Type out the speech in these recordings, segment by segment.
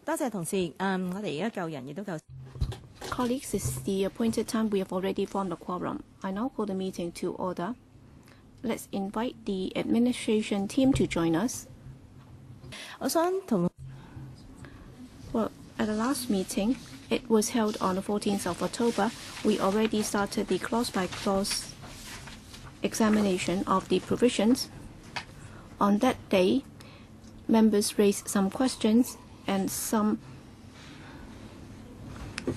多謝同事。我哋而家夠人，亦都夠。Colleagues, it's the appointed time. We have already formed a quorum. I now call the meeting to order. Let's invite the administration team to join us. 我想同 Well, at the last meeting, it was held on the 14th of October. We already started the clause-by-clause examination of the provisions. On that day, members raised some questions and some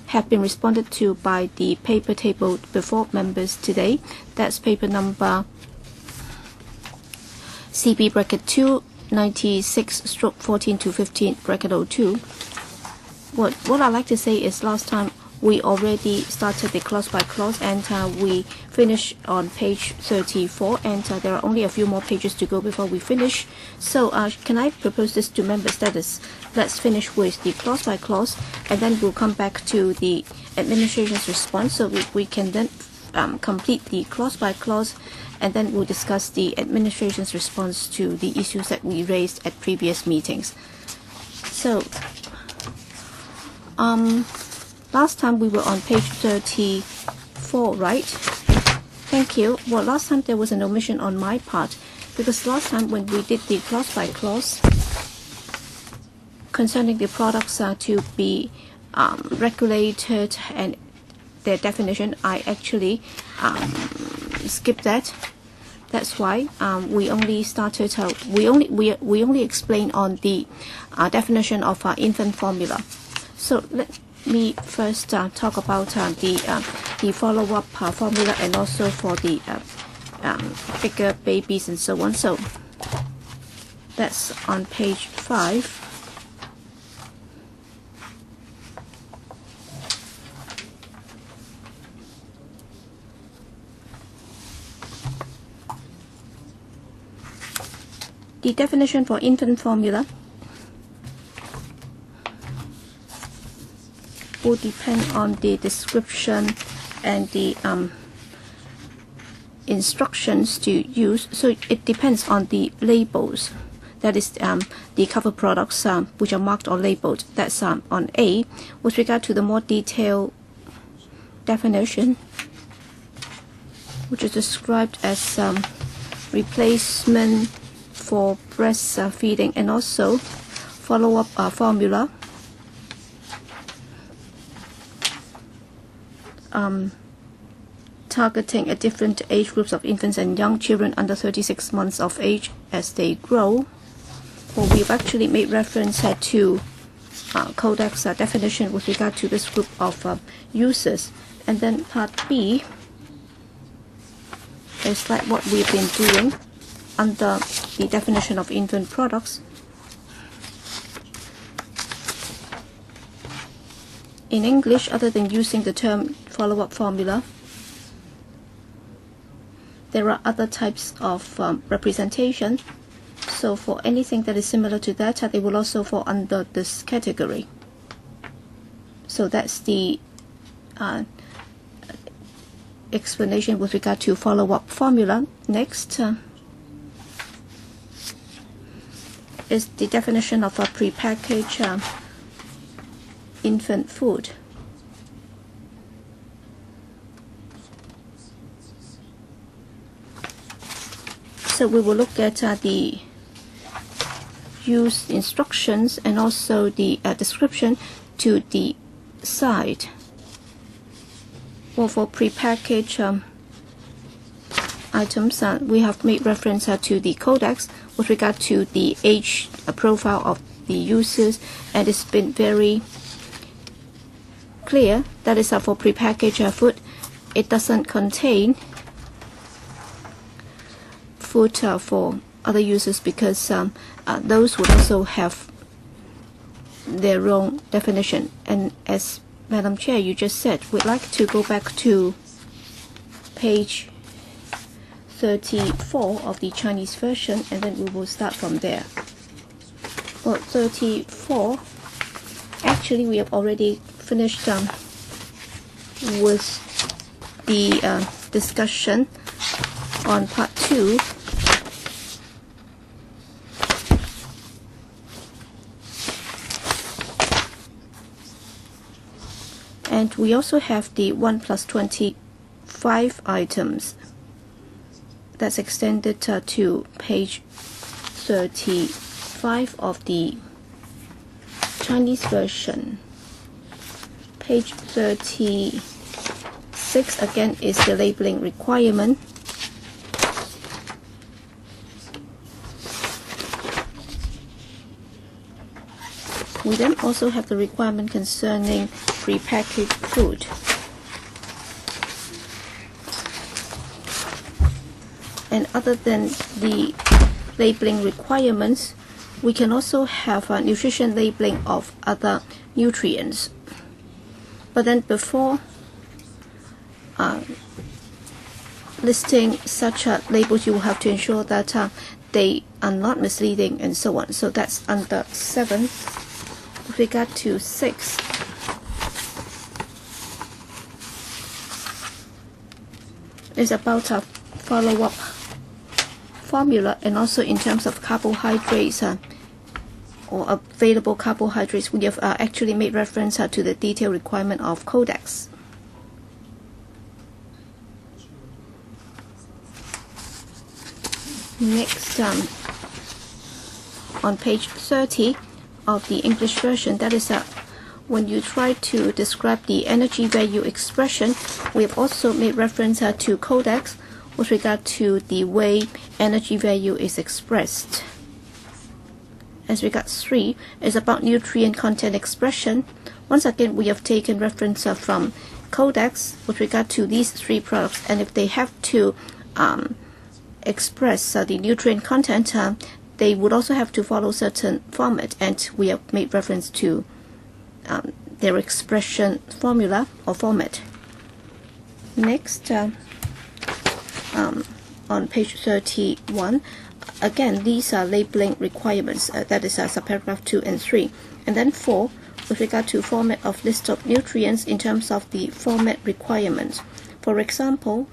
have been responded to by the paper tabled before members today. That's paper number CB bracket 2, 96/14 to 15 bracket 02. What I'd like to say is last time we already started the clause by clause and we finished on page 34 and there are only a few more pages to go before we finish. So can I propose this to members that is, let's finish with the clause by clause and then we'll come back to the administration's response so we can then complete the clause by clause and then we'll discuss the administration's response to the issues that we raised at previous meetings. So last time we were on page 34, right? Thank you. Well, last time there was an omission on my part because last time when we did the clause by clause concerning the products to be regulated and their definition, I actually skipped that. That's why we only started. We only explained on the definition of infant formula. So let me first talk about the follow-up formula and also for the bigger babies and so on. So that's on page 5. The definition for infant formula will depend on the description and the instructions to use. So it depends on the labels. That is the cover products which are marked or labeled. That's on A. With regard to the more detailed definition, which is described as replacement for breastfeeding and also follow-up formula. Targeting at different age groups of infants and young children under 36 months of age as they grow. Well, we've actually made reference to Codex definition with regard to this group of users. And then part B is like what we've been doing under the definition of infant products. In English, other than using the term follow-up formula, there are other types of representation. So for anything that is similar to that, they will also fall under this category. So that's the explanation with regard to follow-up formula. Next is the definition of a prepackaged infant food. So we will look at the use instructions and also the description to the side. Well, for prepackaged items, we have made reference to the Codex with regard to the age profile of the users, and it's been very clear that is for prepackaged food. It doesn't contain food for other users because those would also have their own definition. And as Madam Chair, you just said, we'd like to go back to page 34 of the Chinese version and then we will start from there. Well, 34, actually we have already finished with the discussion on part 2. And we also have the 1 plus 25 items. That's extended to page 35 of the Chinese version. Page 36 again is the labeling requirement. We then also have the requirement concerning prepackaged food. And other than the labeling requirements, we can also have a nutrition labeling of other nutrients. But then before listing such labels, you will have to ensure that they are not misleading and so on. So that's under 7. With regard to 6, is about a follow-up formula, and also in terms of carbohydrates or available carbohydrates, we have actually made reference to the detailed requirement of Codex. Next, on page 30 of the English version, that is when you try to describe the energy value expression, we have also made reference to Codex with regard to the way energy value is expressed. As regards 3, is about nutrient content expression. Once again, we have taken reference from Codex with regard to these 3 products, and if they have to express the nutrient content, they would also have to follow certain format, and we have made reference to their expression formula or format. Next, on page 31, again, these are labeling requirements. That is subparagraph 2 and 3. And then 4, with regard to format of list of nutrients in terms of the format requirements. For example,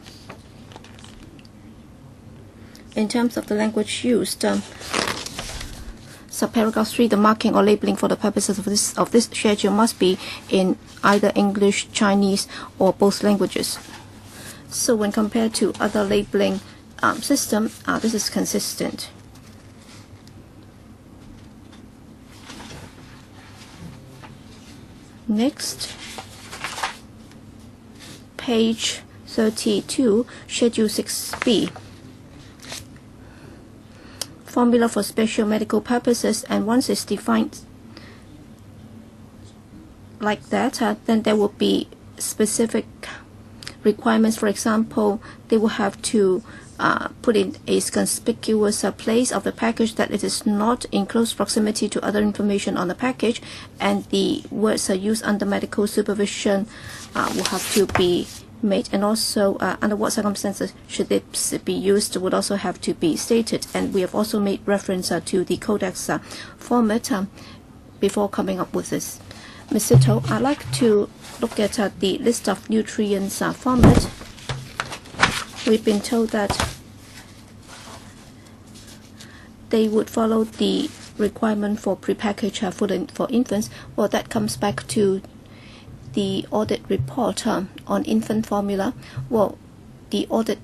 in terms of the language used, subparagraph 3, the marking or labeling for the purposes of this schedule must be in either English, Chinese, or both languages. So when compared to other labeling system, this is consistent. Next, page 32, Schedule 6B. Formula for special medical purposes, and once it's defined like that, then there will be specific requirements. For example, they will have to put in a conspicuous place of the package that it is not in close proximity to other information on the package, and the words are used under medical supervision will have to be made, and also under what circumstances should they be used would also have to be stated. And we have also made reference to the Codex format before coming up with this. Ms. Sito, I'd like to look at the list of nutrients format. We've been told that they would follow the requirement for prepackaged food for infants. Well, that comes back to the audit report on infant formula. Well, the audit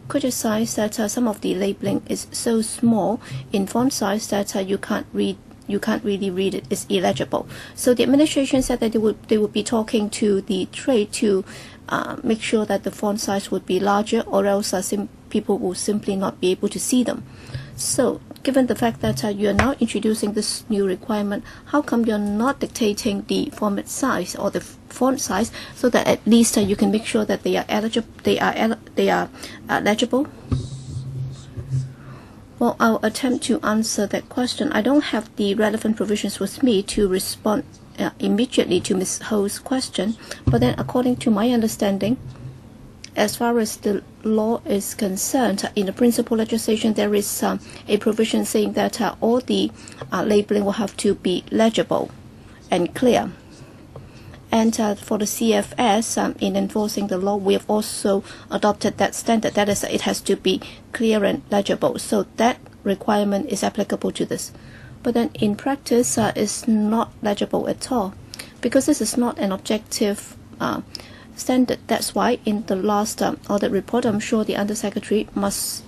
criticized that some of the labeling is so small in font size that you can't really read it. It's illegible. So the administration said that they would be talking to the trade to make sure that the font size would be larger, or else people will simply not be able to see them. So given the fact that you are now introducing this new requirement, how come you're not dictating the format size or the font size so that at least you can make sure that they are eligible? They are legible? Well, I'll attempt to answer that question. I don't have the relevant provisions with me to respond immediately to Ms. Ho's question, but then according to my understanding, as far as the law is concerned, in the principal legislation there is a provision saying that all the labeling will have to be legible and clear. And for the CFS, in enforcing the law, we have also adopted that standard. That is, it has to be clear and legible. So that requirement is applicable to this. But then in practice, it's not legible at all, because this is not an objective standard. That's why in the last audit report, I'm sure the Undersecretary must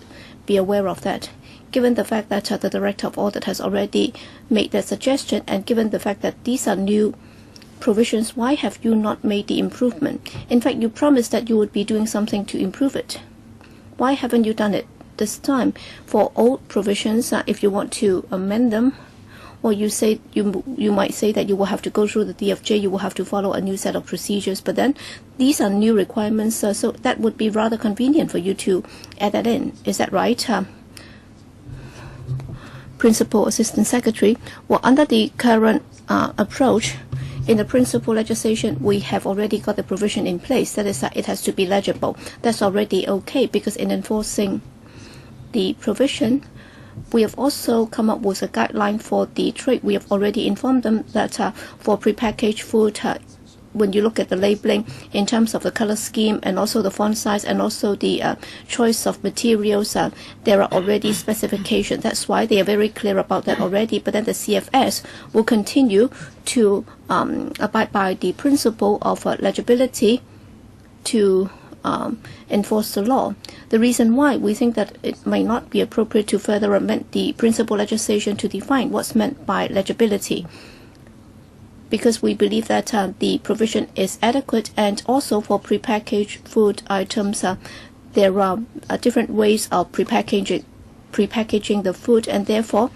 be aware of that. Given the fact that the Director of Audit has already made that suggestion, and given the fact that these are new provisions, why have you not made the improvement? In fact, you promised that you would be doing something to improve it. Why haven't you done it this time? For old provisions, if you want to amend them, or you might say that you will have to go through the DFJ, you will have to follow a new set of procedures, but then these are new requirements, so that would be rather convenient for you to add that in. Is that right? Principal Assistant Secretary, well, under the current approach, in the principal legislation, we have already got the provision in place. That is that it has to be legible. That's already okay, because in enforcing the provision, we have also come up with a guideline for the trade. We have already informed them that for prepackaged food, when you look at the labeling in terms of the color scheme and also the font size and also the choice of materials, there are already specifications. That's why they are very clear about that already. But then the CFS will continue to abide by the principle of legibility to enforce the law. The reason why we think that it might not be appropriate to further amend the principal legislation to define what's meant by legibility, because we believe that the provision is adequate, and also for prepackaged food items, there are different ways of prepackaging the food, and therefore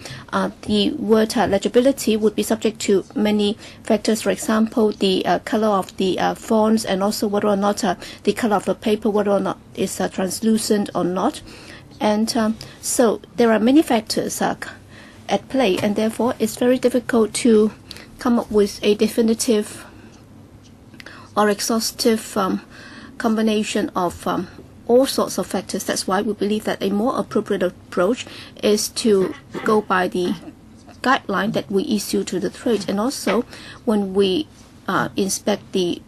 the word legibility would be subject to many factors. For example, the color of the fonts, and also whether or not the color of the paper, whether or not it's translucent or not. And so there are many factors at play, and therefore it's very difficult to come up with a definitive or exhaustive combination of all sorts of factors. That's why we believe that a more appropriate approach is to go by the guideline that we issue to the trade. And also, when we inspect the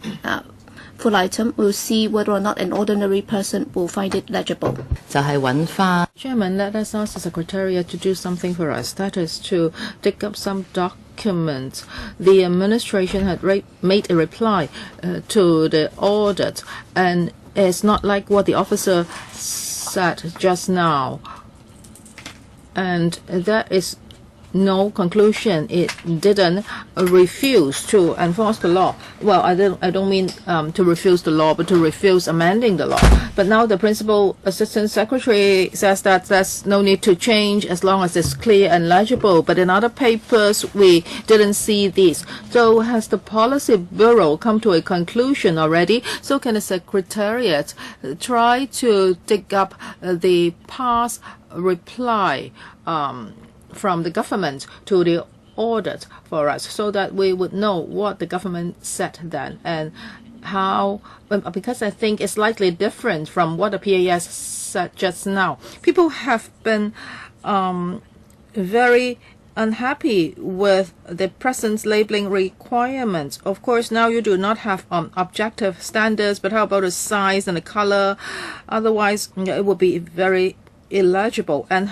full item, we'll see whether or not an ordinary person will find it legible. Chairman, let us ask the Secretariat to do something for us. That is to dig up some documents. The administration had made a reply to the audit, and it's not like what the officer said just now. And that is no conclusion. It didn't refuse to enforce the law. Well, I don't mean to refuse the law, but to refuse amending the law. But now the Principal Assistant Secretary says that there's no need to change as long as it's clear and legible. But in other papers, we didn't see these. So has the Policy Bureau come to a conclusion already? So can the Secretariat try to dig up the past reply from the government to the audit for us, so that we would know what the government said then and how, because I think it's slightly different from what the PAS said just now. People have been very unhappy with the present labeling requirements. Of course, now you do not have objective standards, but how about the size and the color? Otherwise, it would be very illegible. And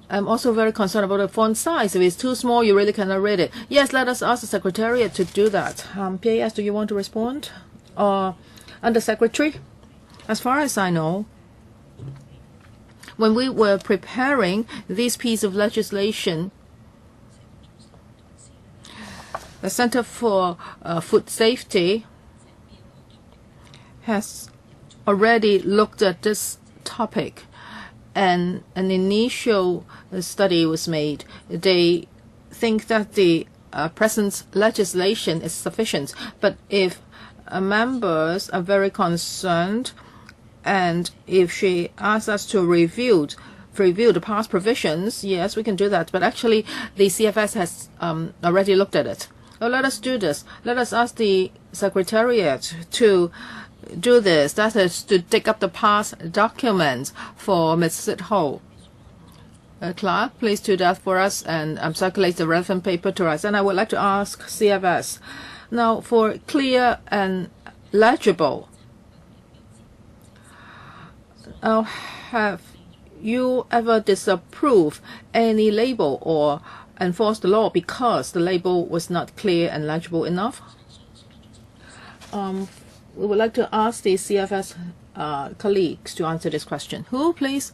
I'm also very concerned about the font size. If it's too small, you really cannot read it. Yes, let us ask the Secretariat to do that. PAS, do you want to respond? Under Secretary? As far as I know, when we were preparing this piece of legislation, the Center for Food Safety has already looked at this topic, and an initial study was made. They think that the present legislation is sufficient, but if members are very concerned, and if she asks us to review the past provisions, yes, we can do that. But actually, the CFS has already looked at it. So let us do this. Let us ask the Secretariat to do this. That is to take up the past documents for Ms. Sit Ho. Clark, please do that for us and circulate the relevant paper to us. And I would like to ask CFS, now for clear and legible, have you ever disapproved any label or enforced the law because the label was not clear and legible enough? we would like to ask the CFS colleagues to answer this question. Who, please?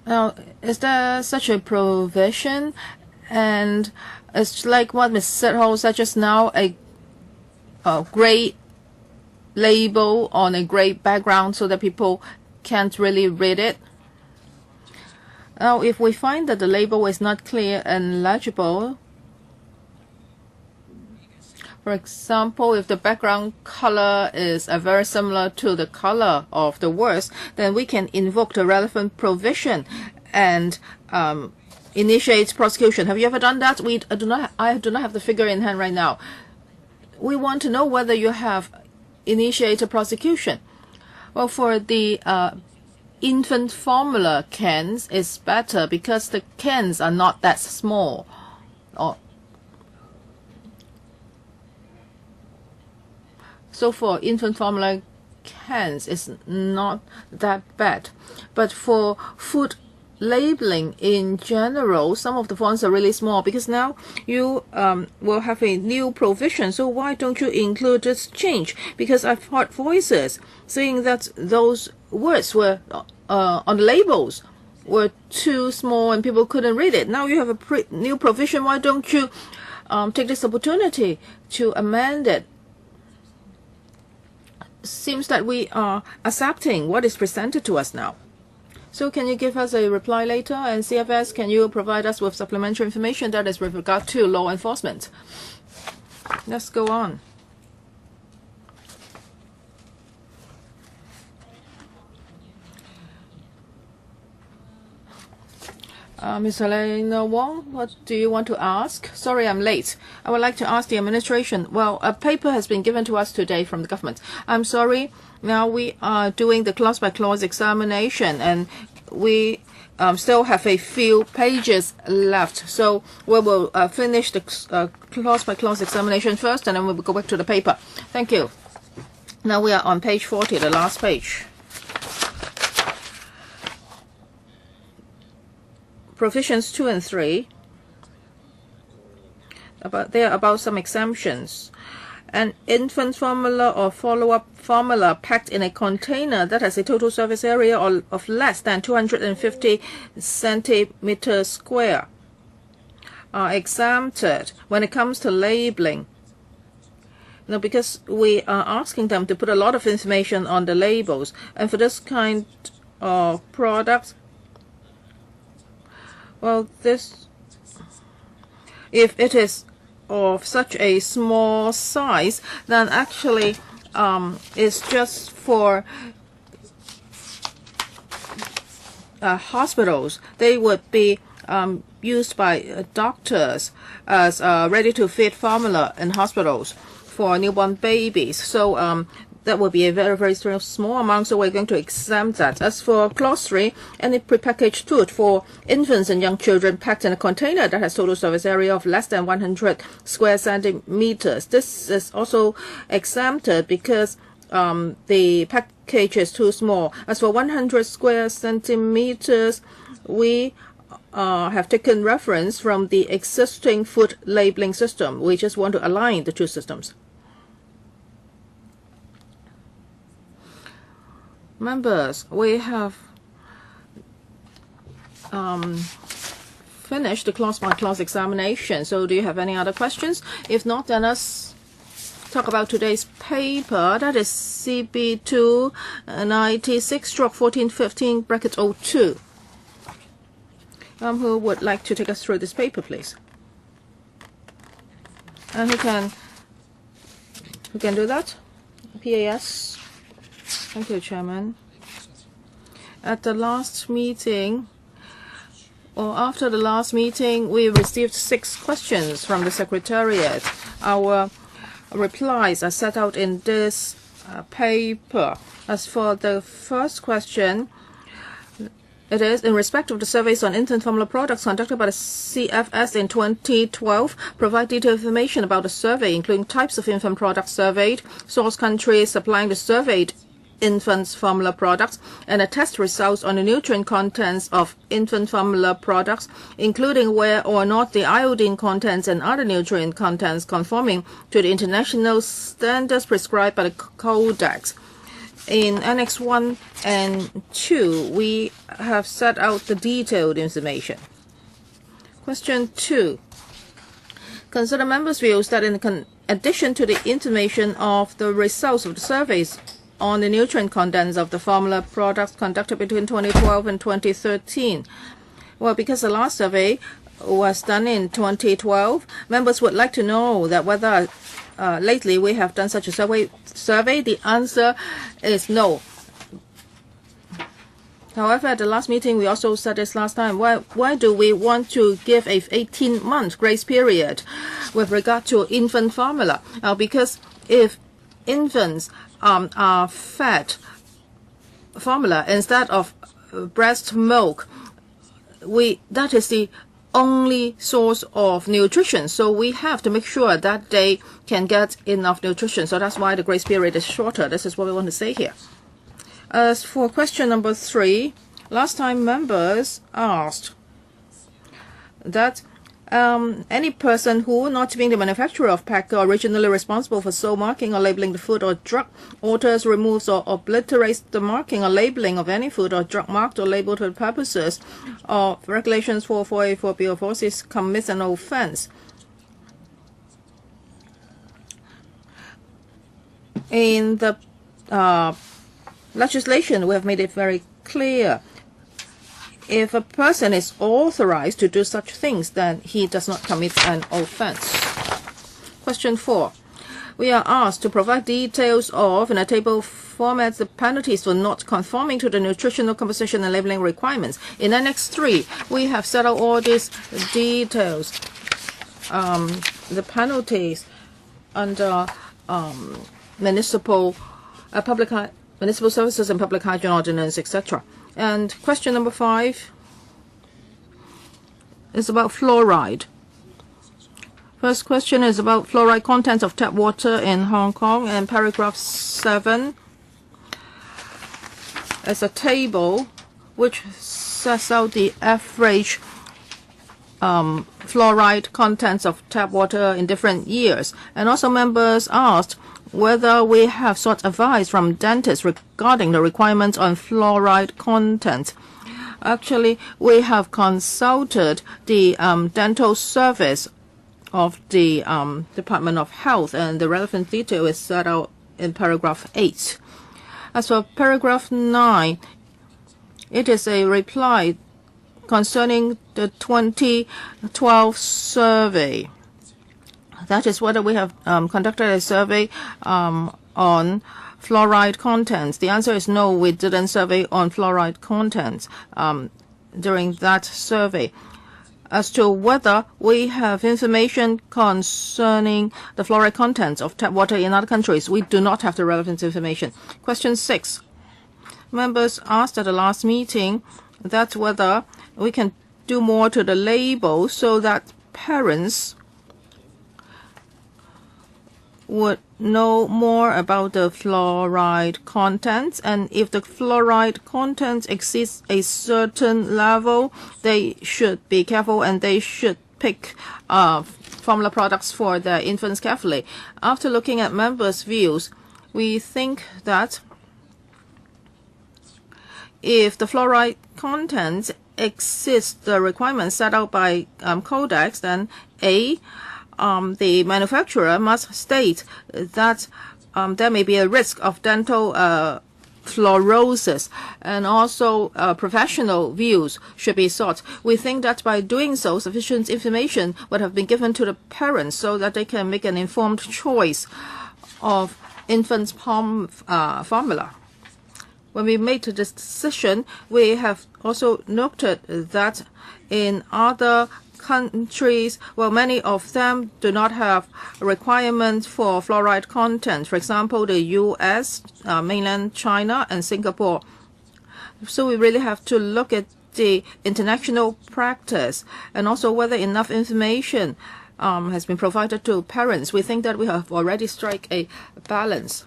Now, is there such a provision? And it's like what Ms. Setho said just now, a gray label on a gray background so that people can't really read it. Now, if we find that the label is not clear and legible, for example, if the background color is very similar to the color of the words, then we can invoke the relevant provision and initiate prosecution. Have you ever done that? I do not have the figure in hand right now. We want to know whether you have initiated prosecution. Well, for the infant formula cans, it's better because the cans are not that small. So for infant formula cans, it's not that bad. But for food labeling in general, some of the fonts are really small because now you will have a new provision. So why don't you include this change? Because I've heard voices saying that those words were on the labels were too small and people couldn't read it. Now you have a new provision. Why don't you take this opportunity to amend it? Seems that we are accepting what is presented to us now. So can you give us a reply later? And CFS, can you provide us with supplementary information that is with regard to law enforcement? Let's go on. Ms. Helena Wong, what do you want to ask? Sorry, I'm late. I would like to ask the administration. Well, a paper has been given to us today from the government. I'm sorry. Now we are doing the clause-by-clause examination, and we still have a few pages left. So we will finish the clause-by-clause examination first, and then we will go back to the paper. Thank you. Now we are on page 40, the last page. Provisions 2 and 3, they are about some exemptions. An infant formula or follow-up formula packed in a container that has a total surface area of less than 250 centimeters square are exempted when it comes to labeling. Now, because we are asking them to put a lot of information on the labels, and for this kind of product, well, if it is of such a small size, then actually it's just for hospitals. They would be used by doctors as ready-to-feed formula in hospitals for newborn babies. So that will be a very, very small amount, so we're going to exempt that. As for clause 3, any prepackaged food for infants and young children packed in a container that has total surface area of less than 100 square centimeters. This is also exempted because the package is too small. As for 100 square centimeters, we have taken reference from the existing food labeling system. We just want to align the two systems. Members, we have finished the clause-by-clause examination. So do you have any other questions? If not, then let's talk about today's paper. That is CB2 96/1415(02). Who would like to take us through this paper, please? And who can do that? PAS. Thank you, Chairman. At the last meeting, or after the last meeting, we received 6 questions from the Secretariat. Our replies are set out in this paper. As for the first question, it is in respect of the surveys on infant formula products conducted by the CFS in 2012, provide detailed information about the survey, including types of infant products surveyed, source countries supplying the surveyed infant formula products, and the test results on the nutrient contents of infant formula products, including whether or not the iodine contents and other nutrient contents conforming to the international standards prescribed by the Codex. In Annex 1 and 2, we have set out the detailed information. Question 2. Consider members' views that in addition to the information of the results of the surveys on the nutrient contents of the formula products conducted between 2012 and 2013. Well, because the last survey was done in 2012, members would like to know that whether lately we have done such a survey. The answer is no. However, at the last meeting, we also said this last time, why do we want to give a 18-month grace period with regard to infant formula? Because if infants are fed formula instead of breast milk, that is the only source of nutrition. So we have to make sure that they can get enough nutrition. So that's why the grace period is shorter. This is what we want to say here. As for question number 3, last time members asked that any person who, not being the manufacturer of pack or originally responsible for sole marking or labeling the food or drug, alters, removes, or obliterates the marking or labeling of any food or drug marked or labeled for the purposes of regulations 448, 4B, or 46 commits an offense. In the legislation, we have made it very clear. If a person is authorized to do such things, then he does not commit an offense. Question 4. We are asked to provide details of, in a table format, the penalties for not conforming to the nutritional composition and labeling requirements. In Annex 3, we have set out all these details. The penalties under municipal services and public hygiene ordinance, etc. And question number 5 is about fluoride. First question is about fluoride contents of tap water in Hong Kong, and paragraph 7 is a table which sets out the average fluoride contents of tap water in different years. And also members asked whether we have sought advice from dentists regarding the requirements on fluoride content. Actually, we have consulted the dental service of the Department of Health, and the relevant detail is set out in paragraph 8. As for paragraph 9, it is a reply concerning the 2012 survey. That is whether we have conducted a survey on fluoride contents. The answer is no, we didn't survey on fluoride contents during that survey. As to whether we have information concerning the fluoride contents of tap water in other countries, we do not have the relevant information. Question 6. Members asked at the last meeting that whether we can do more to the label so that parents would know more about the fluoride contents, and if the fluoride content exceeds a certain level, they should be careful and they should pick formula products for their infants carefully. After looking at members' views, we think that if the fluoride content exceeds the requirements set out by Codex, then the manufacturer must state that there may be a risk of dental fluorosis, and also professional views should be sought. We think that by doing so, sufficient information would have been given to the parents so that they can make an informed choice of infants' formula. When we made this decision, we have also noted that in other countries, well, many of them do not have requirements for fluoride content. For example, the U.S., mainland China, and Singapore. So we really have to look at the international practice and also whether enough information has been provided to parents. We think that we have already struck a balance.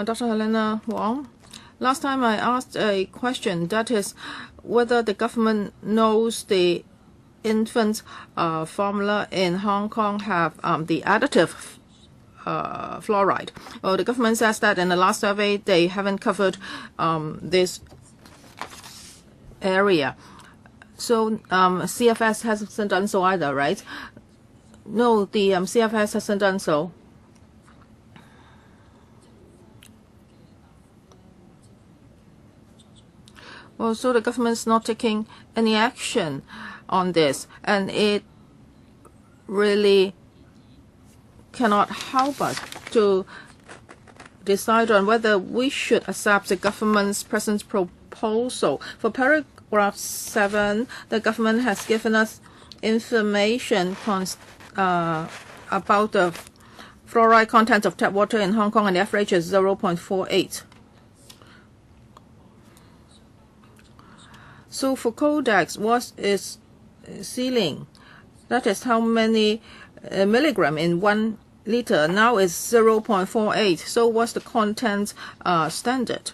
Dr. Helena Wong. Last time I asked a question, that is whether the government knows the infant formula in Hong Kong have the additive fluoride. Well, the government says that in the last survey they haven't covered this area. So CFS hasn't done so either, right? No, the CFS hasn't done so. Well, so the government's not taking any action on this, and it really cannot help us to decide on whether we should accept the government's present proposal. For paragraph 7, the government has given us information about the fluoride content of tap water in Hong Kong, and the average is 0.48. So for Codex, what is ceiling? That is how many milligram in 1 liter. Now is 0.48. So what's the content standard?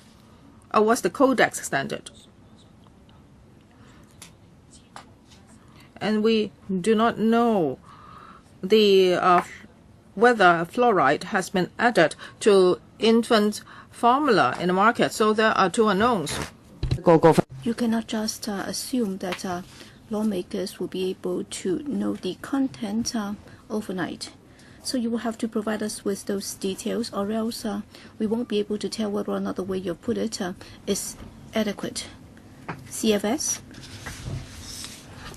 Or what's the Codex standard? And we do not know the whether fluoride has been added to infant formula in the market. So there are two unknowns. You cannot just assume that lawmakers will be able to know the content overnight. So you will have to provide us with those details, or else we won't be able to tell whether or not the way you put it is adequate. CFS?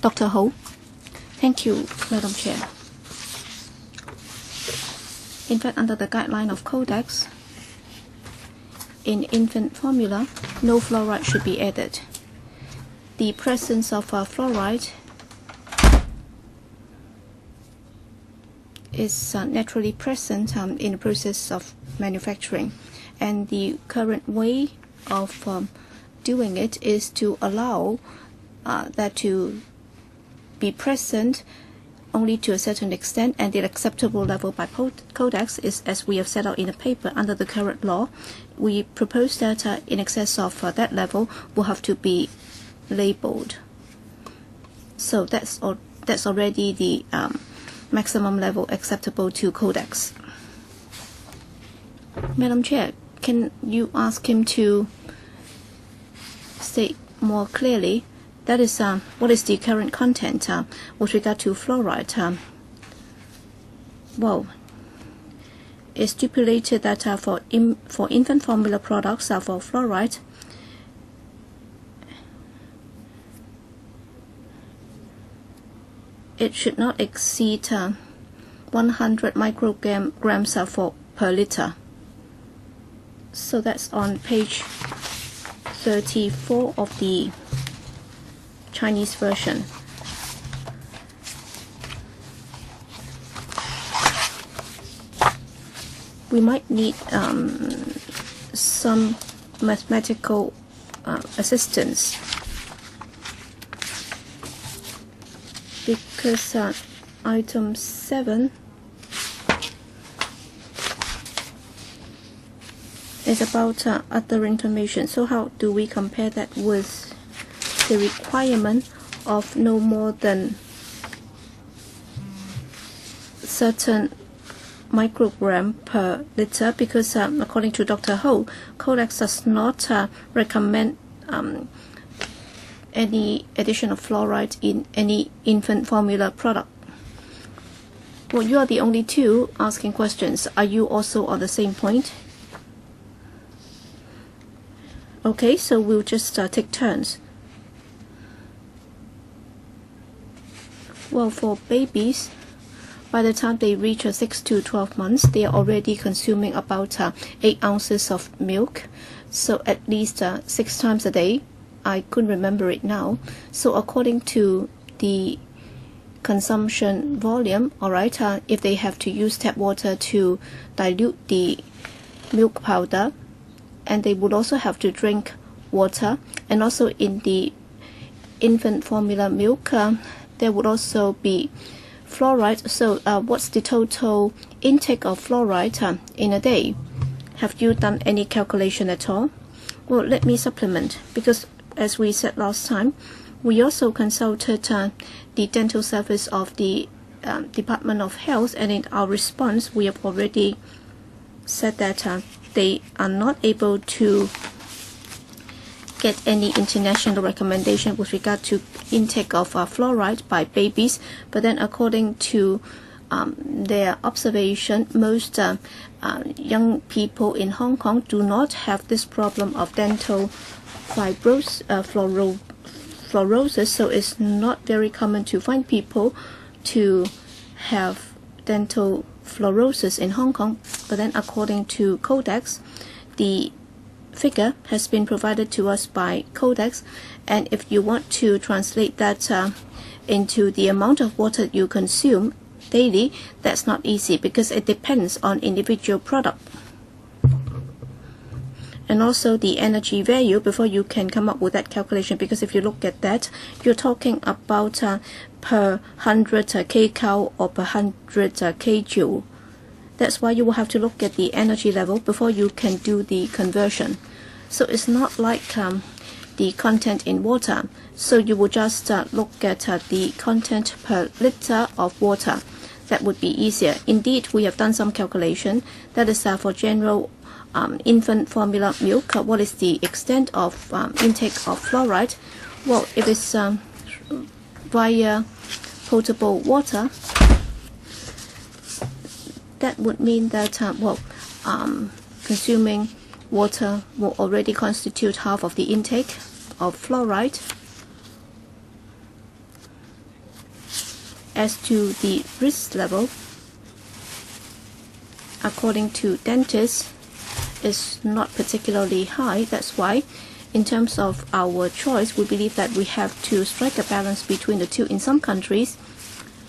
Dr. Ho? Thank you, Madam Chair. In fact, under the guideline of Codex, in infant formula, no fluoride should be added. The presence of fluoride is naturally present in the process of manufacturing, and the current way of doing it is to allow that to be present only to a certain extent, and the acceptable level by Codex is, as we have set out in the paper, under the current law. We propose that in excess of that level will have to be labeled. So that's already the maximum level acceptable to Codex. Madam Chair, can you ask him to state more clearly? That is, what is the current content with regard to fluoride? Well, it's stipulated that for infant formula products for fluoride, it should not exceed 100 micrograms per liter. So that's on page 34 of the Chinese version. We might need some mathematical assistance, because item 7 is about other information. So how do we compare that with the requirement of no more than certain microgram per liter? Because according to Dr. Ho, Codex does not recommend any addition of fluoride in any infant formula product. Well, you are the only two asking questions. Are you also on the same point? Okay, so we'll just take turns. Well, for babies, by the time they reach 6 to 12 months, they are already consuming about 8 ounces of milk. So at least 6 times a day. I couldn't remember it now. So according to the consumption volume, alright, if they have to use tap water to dilute the milk powder, and they would also have to drink water, and also in the infant formula milk, there would also be fluoride. So what's the total intake of fluoride in a day? Have you done any calculation at all? Well, let me supplement, because as we said last time, we also consulted the dental service of the Department of Health, and in our response, we have already said that they are not able to get any international recommendation with regard to intake of fluoride by babies. But then according to their observation, most young people in Hong Kong do not have this problem of dental fluorosis, so it's not very common to find people to have dental fluorosis in Hong Kong. But then according to Codex, the figure has been provided to us by Codex, and if you want to translate that into the amount of water you consume daily, that's not easy because it depends on individual product. And also the energy value before you can come up with that calculation, because if you look at that, you're talking about per 100 kcal or per 100 kJ. That's why you will have to look at the energy level before you can do the conversion. So it's not like the content in water. So you will just look at the content per liter of water. That would be easier. Indeed, we have done some calculation. That is for general infant formula milk. What is the extent of intake of fluoride? Well, if it's via potable water, that would mean that consuming water will already constitute half of the intake of fluoride. As to the risk level, according to dentists, is not particularly high. That's why, in terms of our choice, we believe that we have to strike a balance between the two. In some countries,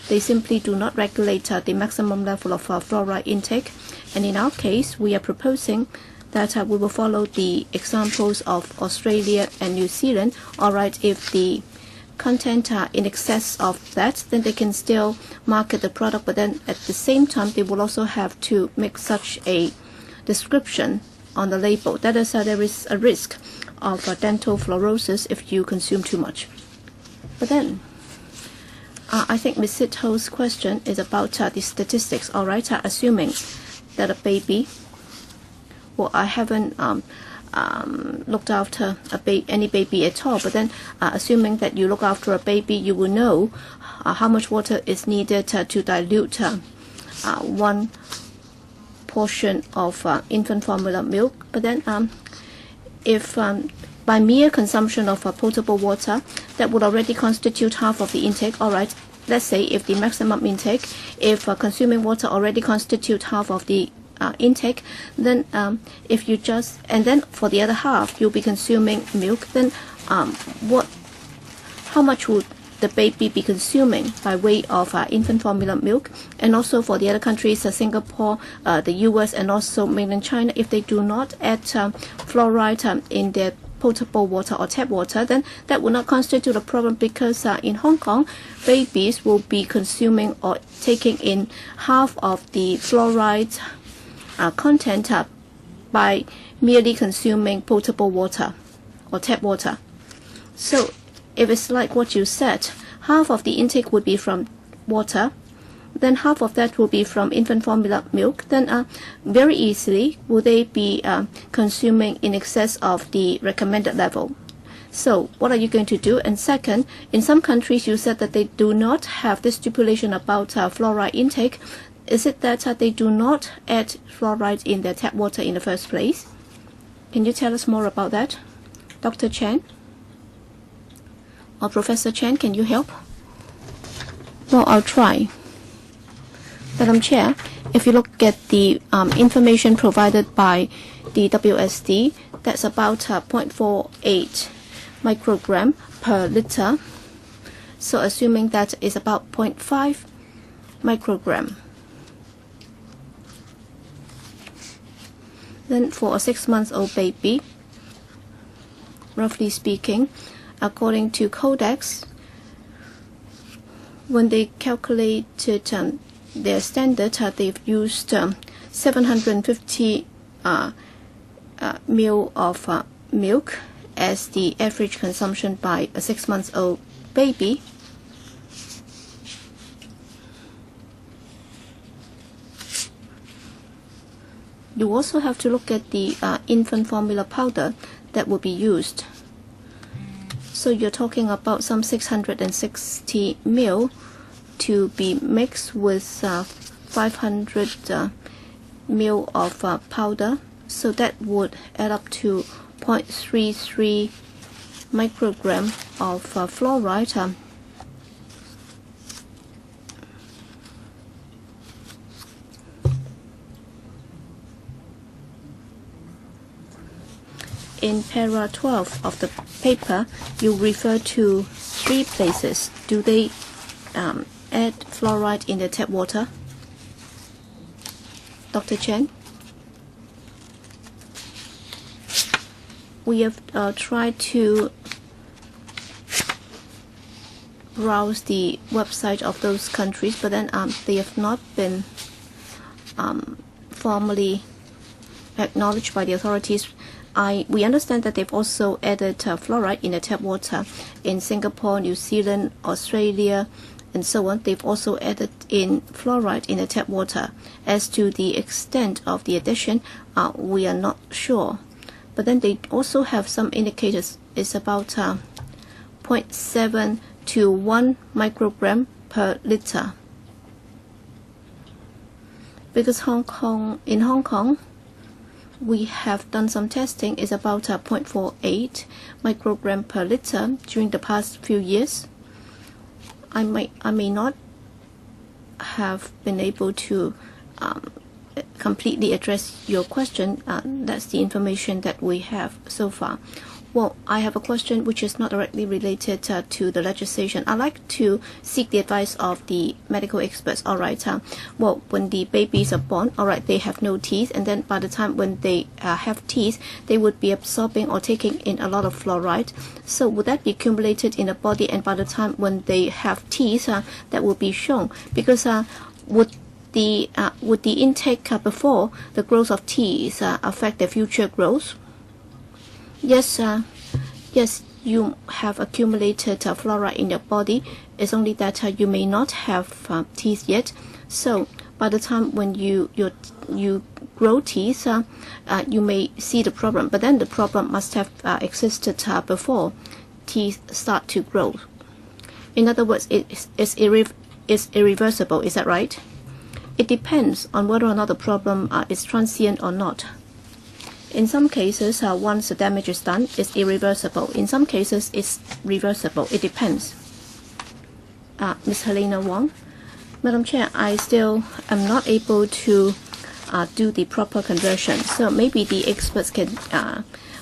they simply do not regulate the maximum level of fluoride intake, and in our case, we are proposing that we will follow the examples of Australia and New Zealand. Alright, if the content are in excess of that, then they can still market the product, but then at the same time, they will also have to make such a description on the label. That is, there is a risk of dental fluorosis if you consume too much. But then, I think Ms. Sitho's question is about the statistics. All right, assuming that a baby, well, I haven't looked after any baby at all, but then assuming that you look after a baby, you will know how much water is needed to dilute one portion of infant formula milk. But then if by mere consumption of potable water, that would already constitute half of the intake. All right, let's say if the maximum intake, if consuming water already constitute half of the intake, then if you just, and then for the other half you'll be consuming milk, then how much would the baby be consuming by way of infant formula milk? And also for the other countries, Singapore, the US, and also mainland China, if they do not add fluoride in their potable water or tap water, then that will not constitute a problem, because in Hong Kong, babies will be consuming or taking in half of the fluoride content by merely consuming potable water or tap water. So if it's like what you said, half of the intake would be from water, then half of that will be from infant formula milk, then very easily will they be consuming in excess of the recommended level. So what are you going to do? And second, in some countries you said that they do not have this stipulation about fluoride intake. Is it that they do not add fluoride in their tap water in the first place? Can you tell us more about that? Dr. Chen? Or Professor Chen, can you help? Well, I'll try. Madam Chair, if you look at the information provided by the WSD, that's about 0.48 microgram per liter. So assuming that is about 0.5 microgram. Then for a 6-month-old baby, roughly speaking, according to Codex, when they calculated their standard, they've used 750 ml of milk as the average consumption by a 6-month-old baby. You also have to look at the infant formula powder that will be used. So you're talking about some 660 ml to be mixed with 500 ml of powder. So that would add up to 0.33 microgram of fluoride. In para 12 of the paper, you refer to 3 places. Do they add fluoride in the tap water? Dr. Chen? We have tried to browse the website of those countries, but then they have not been formally acknowledged by the authorities. We understand that they've also added fluoride in the tap water in Singapore, New Zealand, Australia, and so on. They've also added in fluoride in the tap water. As to the extent of the addition, we are not sure. But then they also have some indicators. It's about 0.7 to 1 microgram per liter. Because in Hong Kong, we have done some testing. It's about 0.48 microgram per liter during the past few years. I may not have been able to completely address your question. That's the information that we have so far. Well, I have a question which is not directly related to the legislation. I'd like to seek the advice of the medical experts. All right. Well, when the babies are born, all right, they have no teeth, and then by the time when they have teeth, they would be absorbing or taking in a lot of fluoride. So would that be accumulated in the body, and by the time when they have teeth, that will be shown? Because would the intake before the growth of teeth affect their future growth? Yes, yes, you have accumulated fluoride in your body. It's only that you may not have teeth yet. So by the time when you grow teeth, you may see the problem. But then the problem must have existed before teeth start to grow. In other words, it's irreversible. Is that right? It depends on whether or not the problem is transient or not. In some cases, once the damage is done, it's irreversible. In some cases, it's reversible. It depends. Ms. Helena Wong. Madam Chair, I still am not able to do the proper conversion. So maybe the experts can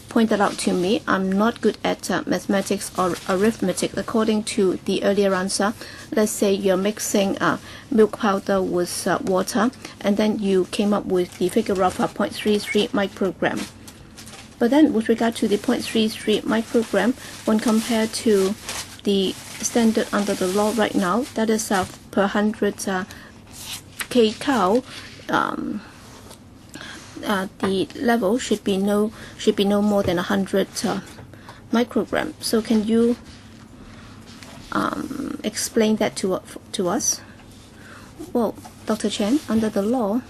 point that out to me. I'm not good at mathematics or arithmetic. According to the earlier answer, let's say you're mixing milk powder with water, and then you came up with the figure of 0.33 microgram. But then with regard to the 0.33 microgram, when compared to the standard under the law right now, that is per 100 kcal, the level should be no more than 100 microgram. So can you explain that to us? Well, Dr. Chen, under the law,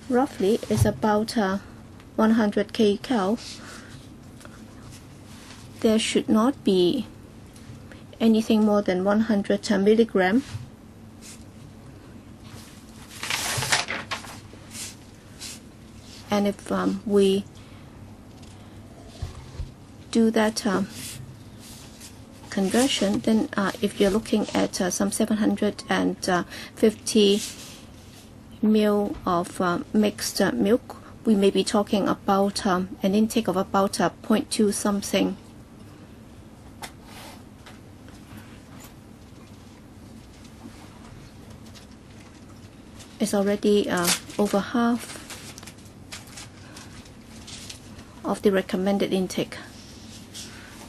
roughly is about 100 kcal. There should not be anything more than 100 milligram. And if we do that conversion, then if you're looking at some 750 ml of mixed milk, we may be talking about an intake of about 0.2 something. It's already over half of the recommended intake.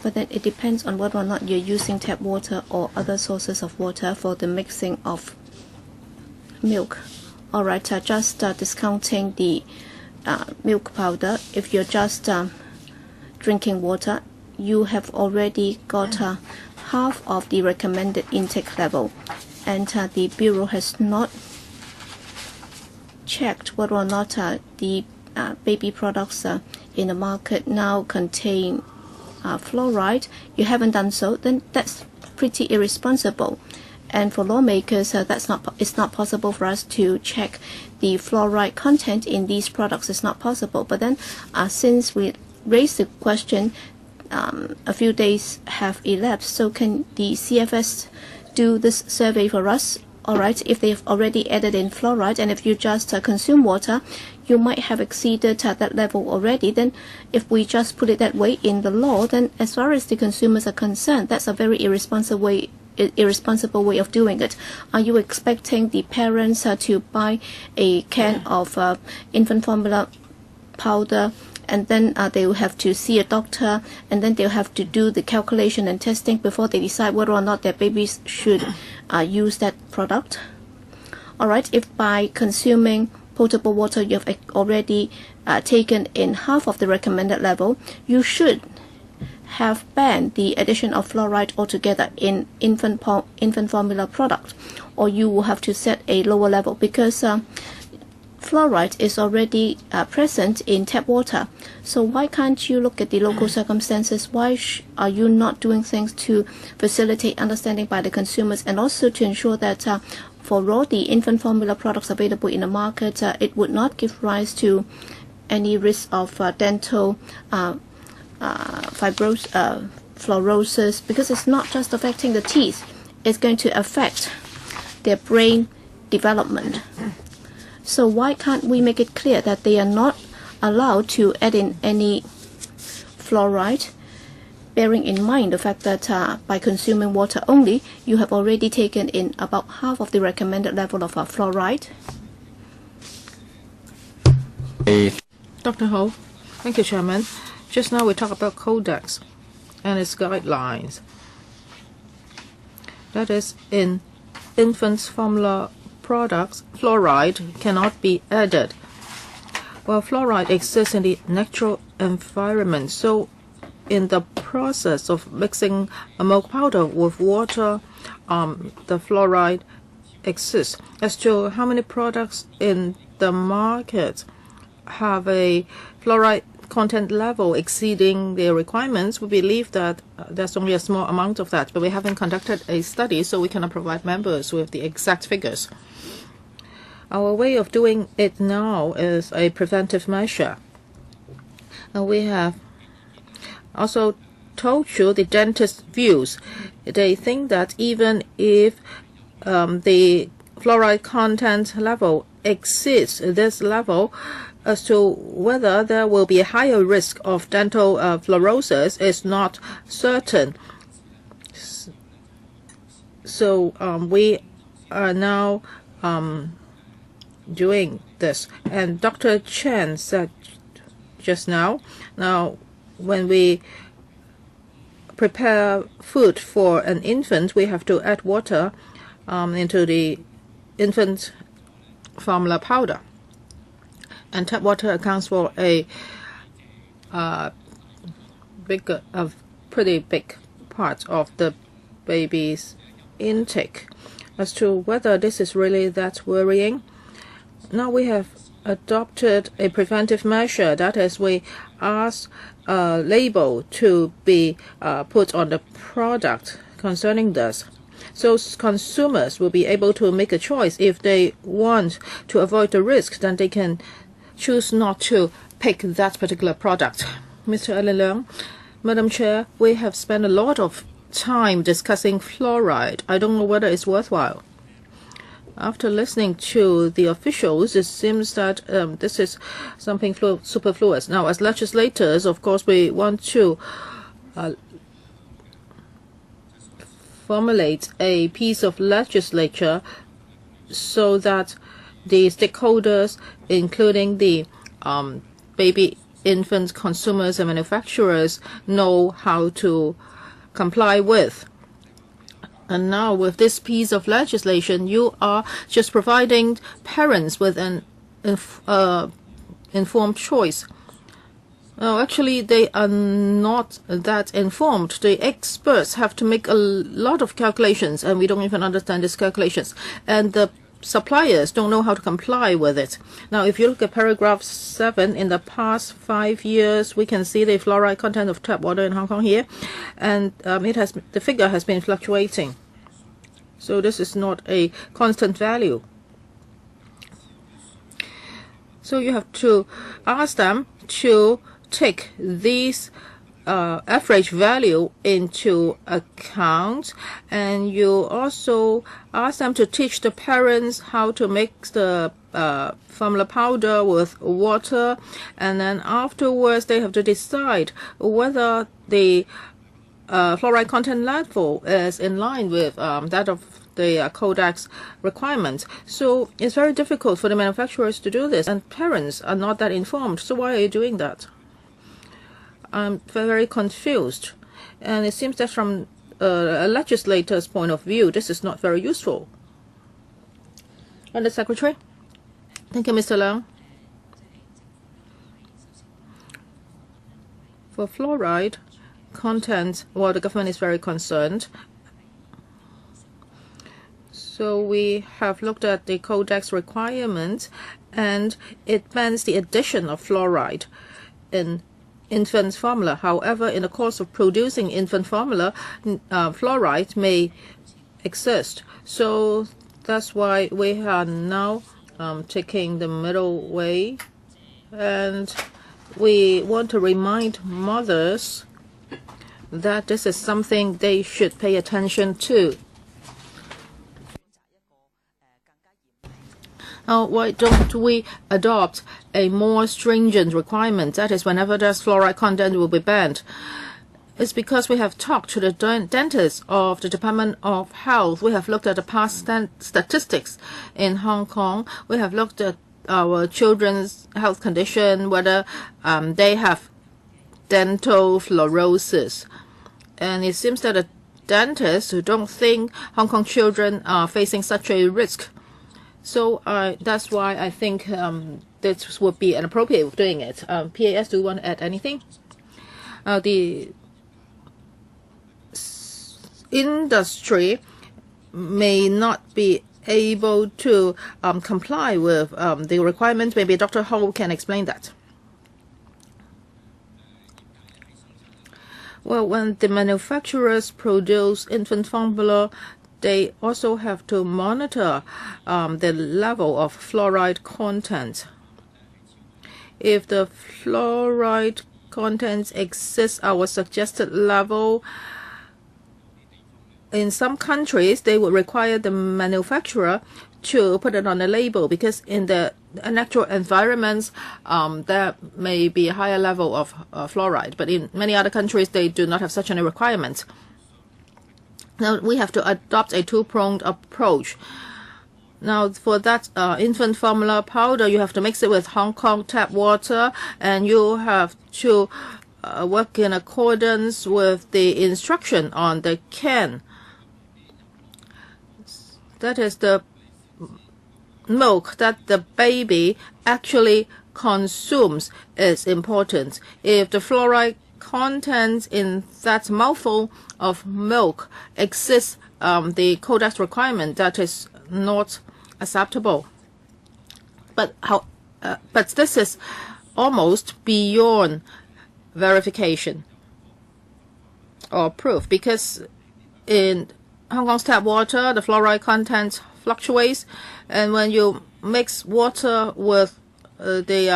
But then it depends on whether or not you're using tap water or other sources of water for the mixing of milk. Alright, just discounting the milk powder, if you're just drinking water, you have already got half of the recommended intake level, and the Bureau has not checked whether or not the baby products in the market now contain fluoride. You haven't done so, then that's pretty irresponsible. And for lawmakers, it's not possible for us to check the fluoride content in these products. It's not possible. But then, since we raised the question, a few days have elapsed. So can the CFS do this survey for us? All right, if they've already added in fluoride, and if you just consume water, you might have exceeded that level already. Then if we just put it that way in the law, then as far as the consumers are concerned, that's a very irresponsible way of doing it. Are you expecting the parents to buy a can of infant formula powder, and then they will have to see a doctor, and then they'll have to do the calculation and testing before they decide whether or not their babies should use that product? All right, if by consuming potable water you have already taken in half of the recommended level, you should have banned the addition of fluoride altogether in infant formula product, or you will have to set a lower level, because fluoride is already present in tap water. So why can't you look at the local circumstances? Why are you not doing things to facilitate understanding by the consumers, and also to ensure that for all the infant formula products available in the market, it would not give rise to any risk of dental fluorosis, because it's not just affecting the teeth, it's going to affect their brain development. So why can't we make it clear that they are not allowed to add in any fluoride, bearing in mind the fact that by consuming water only, you have already taken in about half of the recommended level of fluoride? Dr. Ho, thank you, Chairman. Just now we talked about Codex and its guidelines. That is, in infant formula products, fluoride cannot be added. Well, fluoride exists in the natural environment, so in the process of mixing a milk powder with water, the fluoride exists. As to how many products in the market have a fluoride content level exceeding their requirements, we believe that there's only a small amount of that, but we haven't conducted a study, so we cannot provide members with the exact figures. Our way of doing it now is a preventive measure. And we have also told you the dentist views. They think that even if the fluoride content level exceeds this level, as to whether there will be a higher risk of dental fluorosis is not certain. So we are now doing this. And Dr. Chen said just now, when we prepare food for an infant, we have to add water into the infant formula powder. And tap water accounts for a pretty big part of the baby's intake. As to whether this is really that worrying, now we have adopted a preventive measure. That is, we ask a label to be put on the product concerning this. So consumers will be able to make a choice. If they want to avoid the risk, then they can choose not to pick that particular product. Mr. Allen Leung, Madam Chair, we have spent a lot of time discussing fluoride. I don't know whether it's worthwhile. After listening to the officials, it seems that this is something superfluous. Now, as legislators, of course, we want to formulate a piece of legislature so that the stakeholders, including the baby, infant consumers and manufacturers, know how to comply with. And now with this piece of legislation, you are just providing parents with an informed choice. No, actually, they are not that informed. The experts have to make a lot of calculations, and we don't even understand these calculations. And the suppliers don't know how to comply with it. Now, if you look at paragraph 7, in the past 5 years, we can see the fluoride content of tap water in Hong Kong here, and the figure has been fluctuating. So this is not a constant value. So you have to ask them to take these average value into account, and you also ask them to teach the parents how to mix the formula powder with water, and then afterwards they have to decide whether the fluoride content level is in line with that of the Codex requirements. So it's very difficult for the manufacturers to do this, and parents are not that informed. So why are you doing that? I'm very confused, and it seems that from a legislator's point of view, this is not very useful. And the Secretary? Thank you, Mr. Leung. For fluoride content, well, the government is very concerned. So we have looked at the Codex requirements, and it bans the addition of fluoride in infant formula. However, in the course of producing infant formula, fluoride may exist. So that's why we are now taking the middle way, and we want to remind mothers that this is something they should pay attention to. Now, why don't we adopt a more stringent requirement? That is, whenever there's fluoride content will be banned. It's because we have talked to the dentists of the Department of Health. We have looked at the past statistics in Hong Kong. We have looked at our children's health condition, whether they have dental fluorosis. And it seems that the dentists who don't think Hong Kong children are facing such a risk. So that's why I think this would be an appropriate way of doing it. PAS, do you want to add anything? The industry may not be able to comply with the requirements. Maybe Dr. Ho can explain that. Well, when the manufacturers produce infant formula, they also have to monitor the level of fluoride content. If the fluoride content exceeds our suggested level, in some countries, they would require the manufacturer to put it on the label, because in the natural environments, there may be a higher level of fluoride. But in many other countries, they do not have such a requirement. Now, we have to adopt a two-pronged approach. Now, for that infant formula powder, you have to mix it with Hong Kong tap water, and you have to work in accordance with the instruction on the can. That is the milk that the baby actually consumes is important. If the fluoride content in that mouthful of milk exceeds the Codex requirement, that is not acceptable. But this is almost beyond verification or proof, because in Hong Kong's tap water, the fluoride content fluctuates, and when you mix water with the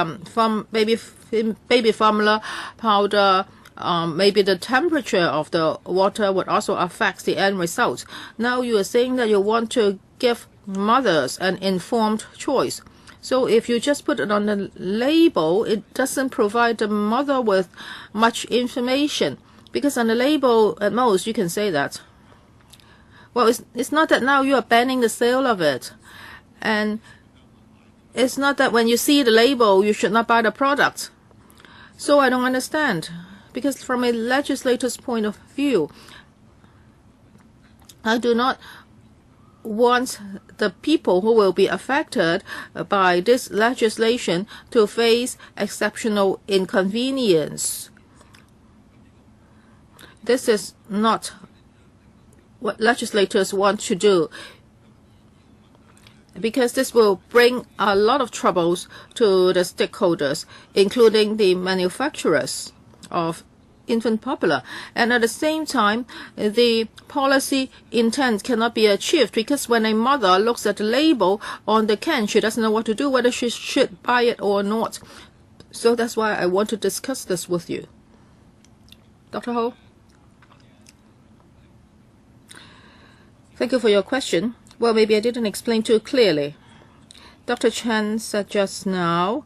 baby formula powder, maybe the temperature of the water would also affect the end result. Now you are saying that you want to give mothers an informed choice. So if you just put it on the label, it doesn't provide the mother with much information, because on the label, at most, you can say that, well, it's not that now you are banning the sale of it. And it's not that when you see the label, you should not buy the product. So I don't understand. Because from a legislator's point of view, I do not want the people who will be affected by this legislation to face exceptional inconvenience. This is not what legislators want to do, because this will bring a lot of troubles to the stakeholders, including the manufacturers of infant formula. And at the same time, the policy intent cannot be achieved, because when a mother looks at the label on the can, she doesn't know what to do, whether she should buy it or not. So that's why I want to discuss this with you. Dr. Ho? Thank you for your question. Well, maybe I didn't explain too clearly. Dr. Chen said just now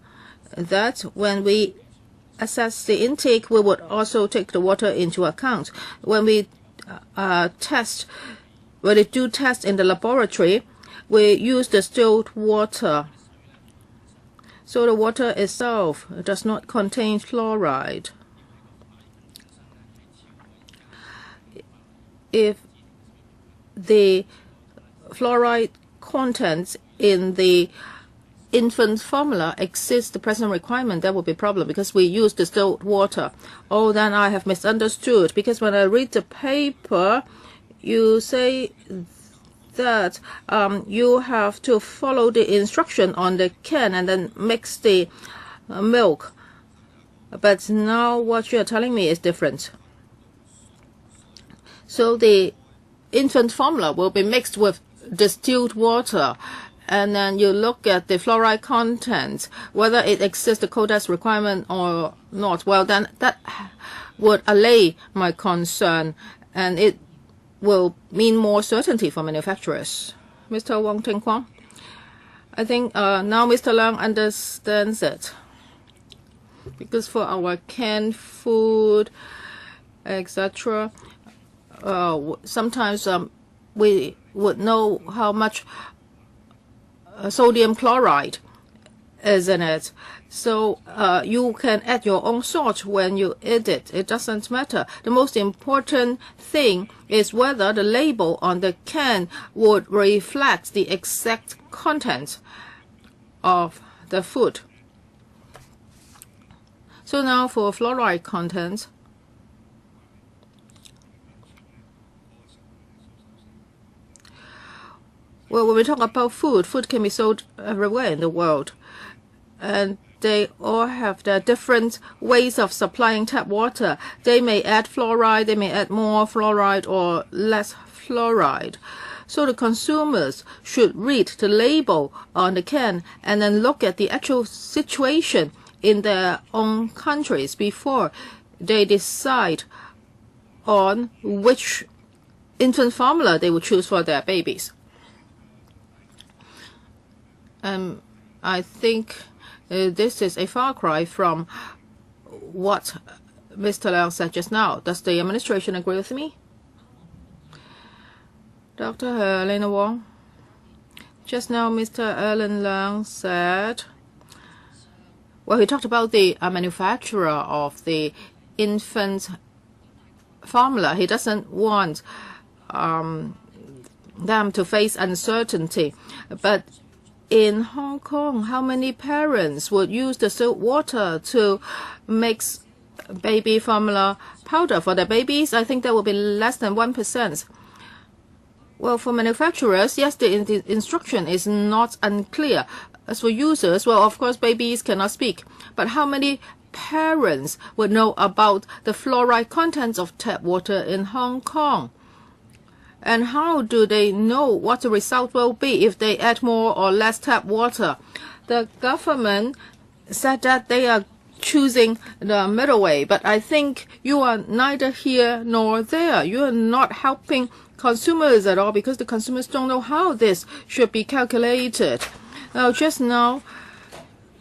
that when we assess the intake, we would also take the water into account. When we do test in the laboratory, we use distilled water. So the water itself does not contain fluoride. If the fluoride contents in the infant formula exceeds the present requirement, that would be a problem, because we use distilled water. Oh, then I have misunderstood, because when I read the paper, you say that you have to follow the instruction on the can and then mix the milk. But now what you are telling me is different. So the infant formula will be mixed with distilled water, and then you look at the fluoride content, whether it exceeds the Codex requirement or not. Well, then that would allay my concern, and it will mean more certainty for manufacturers. Mr. Wong Ting Kwong, I think now Mr. Leung understands it, because for our canned food, etc., sometimes we would know how much sodium chloride is in it. So you can add your own salt when you eat it. It doesn't matter. The most important thing is whether the label on the can would reflect the exact content of the food. So now for fluoride content, well, when we talk about food, food can be sold everywhere in the world, and they all have their different ways of supplying tap water. They may add fluoride, they may add more fluoride or less fluoride. So the consumers should read the label on the can and then look at the actual situation in their own countries before they decide on which infant formula they will choose for their babies. I think this is a far cry from what Mr. Leung said just now. Does the administration agree with me? Dr. Helena Wong, just now Mr. Alan Leung said, well, he talked about the manufacturer of the infant formula. He doesn't want them to face uncertainty. But in Hong Kong, how many parents would use the salt water to mix baby formula powder for their babies? I think that would be less than 1%. Well, for manufacturers, yes, the instruction is not unclear. As for users, well, of course, babies cannot speak. But how many parents would know about the fluoride contents of tap water in Hong Kong? And how do they know what the result will be if they add more or less tap water? The government said that they are choosing the middle way, but I think you are neither here nor there. You are not helping consumers at all, because the consumers don't know how this should be calculated. Now, just now,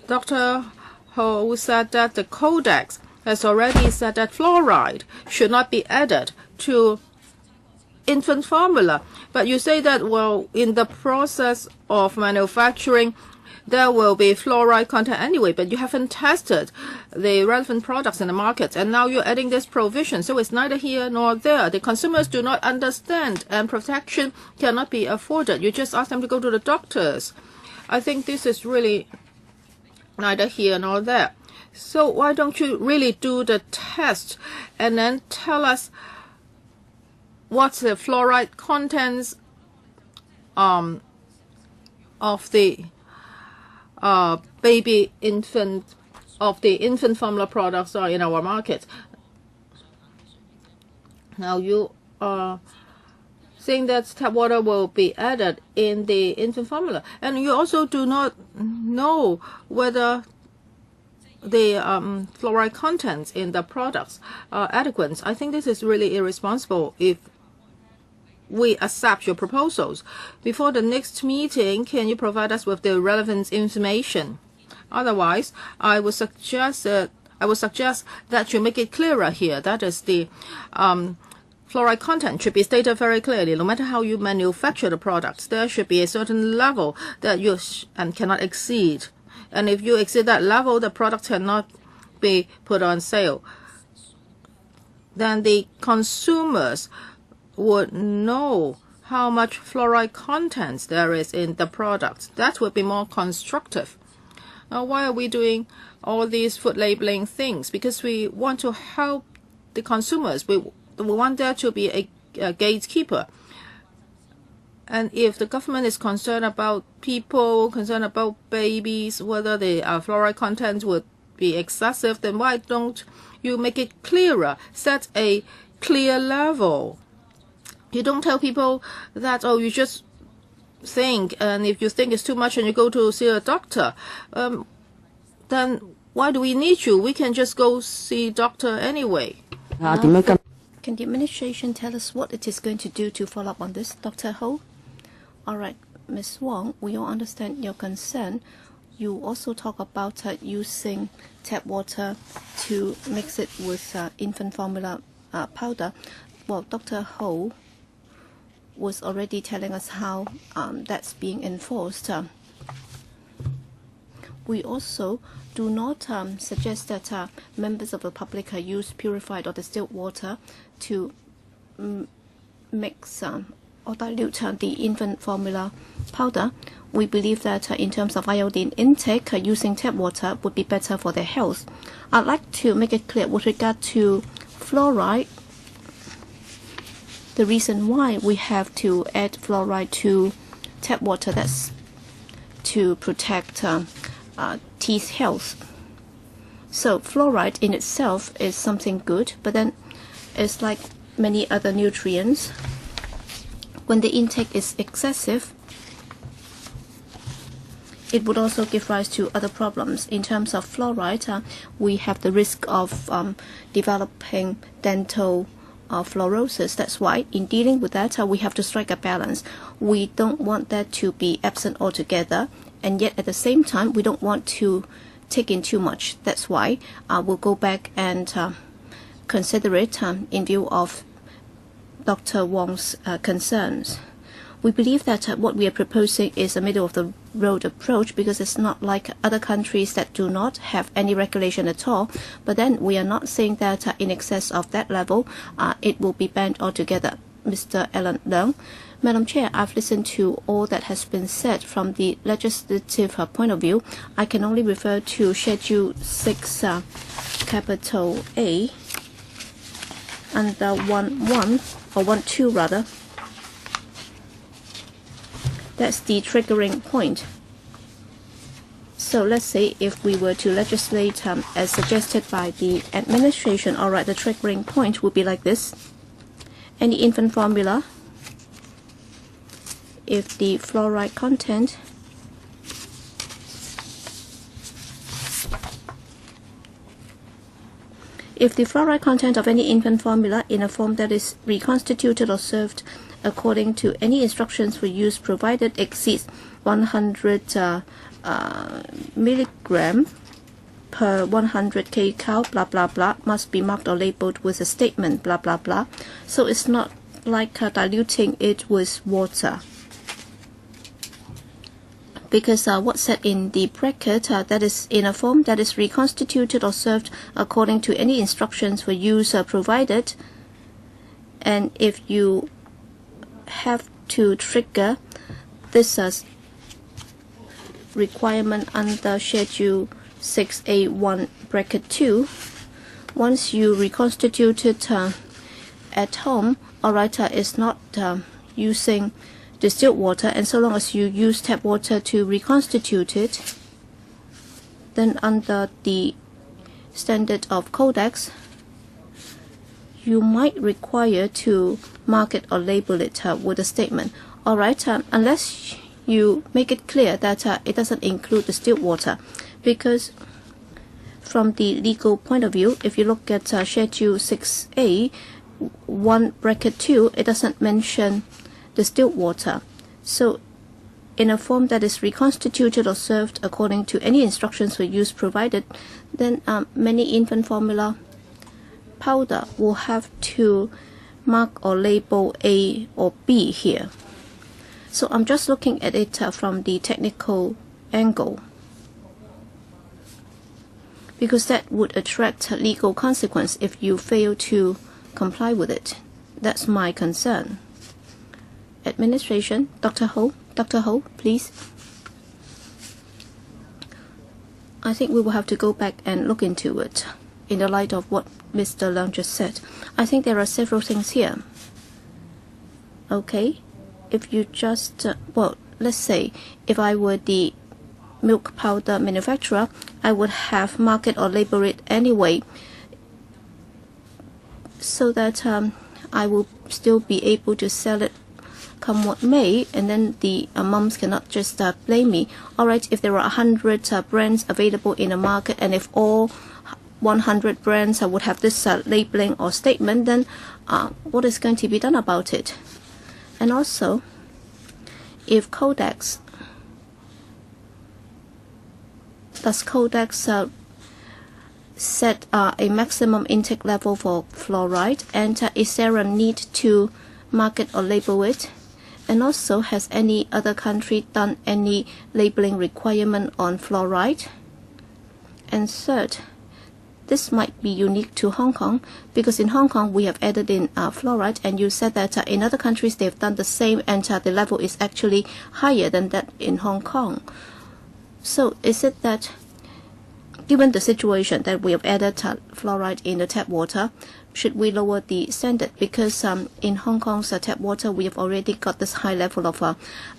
Dr. Ho said that the Codex has already said that fluoride should not be added to infant formula. But you say that, well, in the process of manufacturing, there will be fluoride content anyway, but you haven't tested the relevant products in the market, and now you're adding this provision. So it's neither here nor there. The consumers do not understand, and protection cannot be afforded. You just ask them to go to the doctors. I think this is really neither here nor there. So why don't you really do the test and then tell us what's the fluoride contents of the infant formula products are in our market. Now you are saying that tap water will be added in the infant formula, and you also do not know whether the fluoride contents in the products are adequate. I think this is really irresponsible if we accept your proposals. Before the next meeting, can you provide us with the relevant information? Otherwise, I would suggest that you make it clearer here. That is, the fluoride content should be stated very clearly. No matter how you manufacture the products, there should be a certain level that you cannot exceed. And if you exceed that level, the product cannot be put on sale. Then the consumers would know how much fluoride contents there is in the product. That would be more constructive. Now, why are we doing all these food labeling things? Because we want to help the consumers. We want there to be a gatekeeper. And if the government is concerned about people, concerned about babies, whether the fluoride content would be excessive, then why don't you make it clearer, set a clear level? You don't tell people that, oh, you just think, and if you think it's too much and you go to see a doctor, then why do we need you? We can just go see doctor anyway. Can the administration tell us what it is going to do to follow up on this, Dr. Ho? All right, Ms. Wong, we all understand your concern. You also talk about using tap water to mix it with infant formula powder. Well, Dr. Ho was already telling us how that's being enforced. We also do not suggest that members of the public use purified or distilled water to mix or dilute the infant formula powder. We believe that in terms of iodine intake, using tap water would be better for their health. I'd like to make it clear with regard to fluoride. The reason why we have to add fluoride to tap water, that's to protect teeth health. So fluoride in itself is something good, but then it's like many other nutrients. When the intake is excessive, it would also give rise to other problems. In terms of fluoride, we have the risk of developing dental fluorosis. That's why in dealing with that, we have to strike a balance. We don't want that to be absent altogether, and yet at the same time, we don't want to take in too much. That's why we'll go back and consider it in view of Dr. Wong's concerns. We believe that what we are proposing is a middle-of-the-road approach, because it's not like other countries that do not have any regulation at all. But then we are not saying that in excess of that level, it will be banned altogether. Mr. Alan Leung. Madam Chair, I've listened to all that has been said from the legislative point of view. I can only refer to Schedule 6, capital A, under 1.1, or 1.2 rather. That's the triggering point. So let's say if we were to legislate as suggested by the administration, all right, the triggering point would be like this. Any infant formula, if the fluoride content of any infant formula in a form that is reconstituted or served according to any instructions for use provided exceeds 100 milligram per 100 kcal, blah blah blah, must be marked or labeled with a statement, blah blah blah. So it's not like diluting it with water. because what's said in the bracket, that is in a form that is reconstituted or served according to any instructions for use provided. And if you have to trigger this requirement under Schedule 6A1 bracket 2, once you reconstitute it at home, alright, is not using distilled water, and so long as you use tap water to reconstitute it, then under the standard of Codex, you might require to mark it or label it with a statement. Alright, unless you make it clear that it doesn't include distilled water, because from the legal point of view, if you look at Schedule 6A 1 bracket 2, it doesn't mention distilled water. So in a form that is reconstituted or served according to any instructions for use provided, then many infant formula powder will have to mark or label A or B here. So I'm just looking at it from the technical angle, because that would attract legal consequence if you fail to comply with it. That's my concern. Administration, Dr. Ho, please. I think we will have to go back and look into it in the light of what Mr. Leung just said. I think there are several things here. Okay, if you just, well, let's say if I were the milk powder manufacturer, I would have marked it or labeled it anyway, so that I will still be able to sell it come what may, and then the mums cannot just blame me. Alright, if there are 100 brands available in the market, and if all 100 brands would have this labeling or statement, then what is going to be done about it? And also, if Codex, does Codex set a maximum intake level for fluoride, and is there a need to mark it or label it? And also, has any other country done any labeling requirement on fluoride? And third, this might be unique to Hong Kong, because in Hong Kong we have added in fluoride, and you said that in other countries they have done the same, and the level is actually higher than that in Hong Kong. So is it that, given the situation that we have added fluoride in the tap water, should we lower the standard? Because in Hong Kong's tap water, we have already got this high level of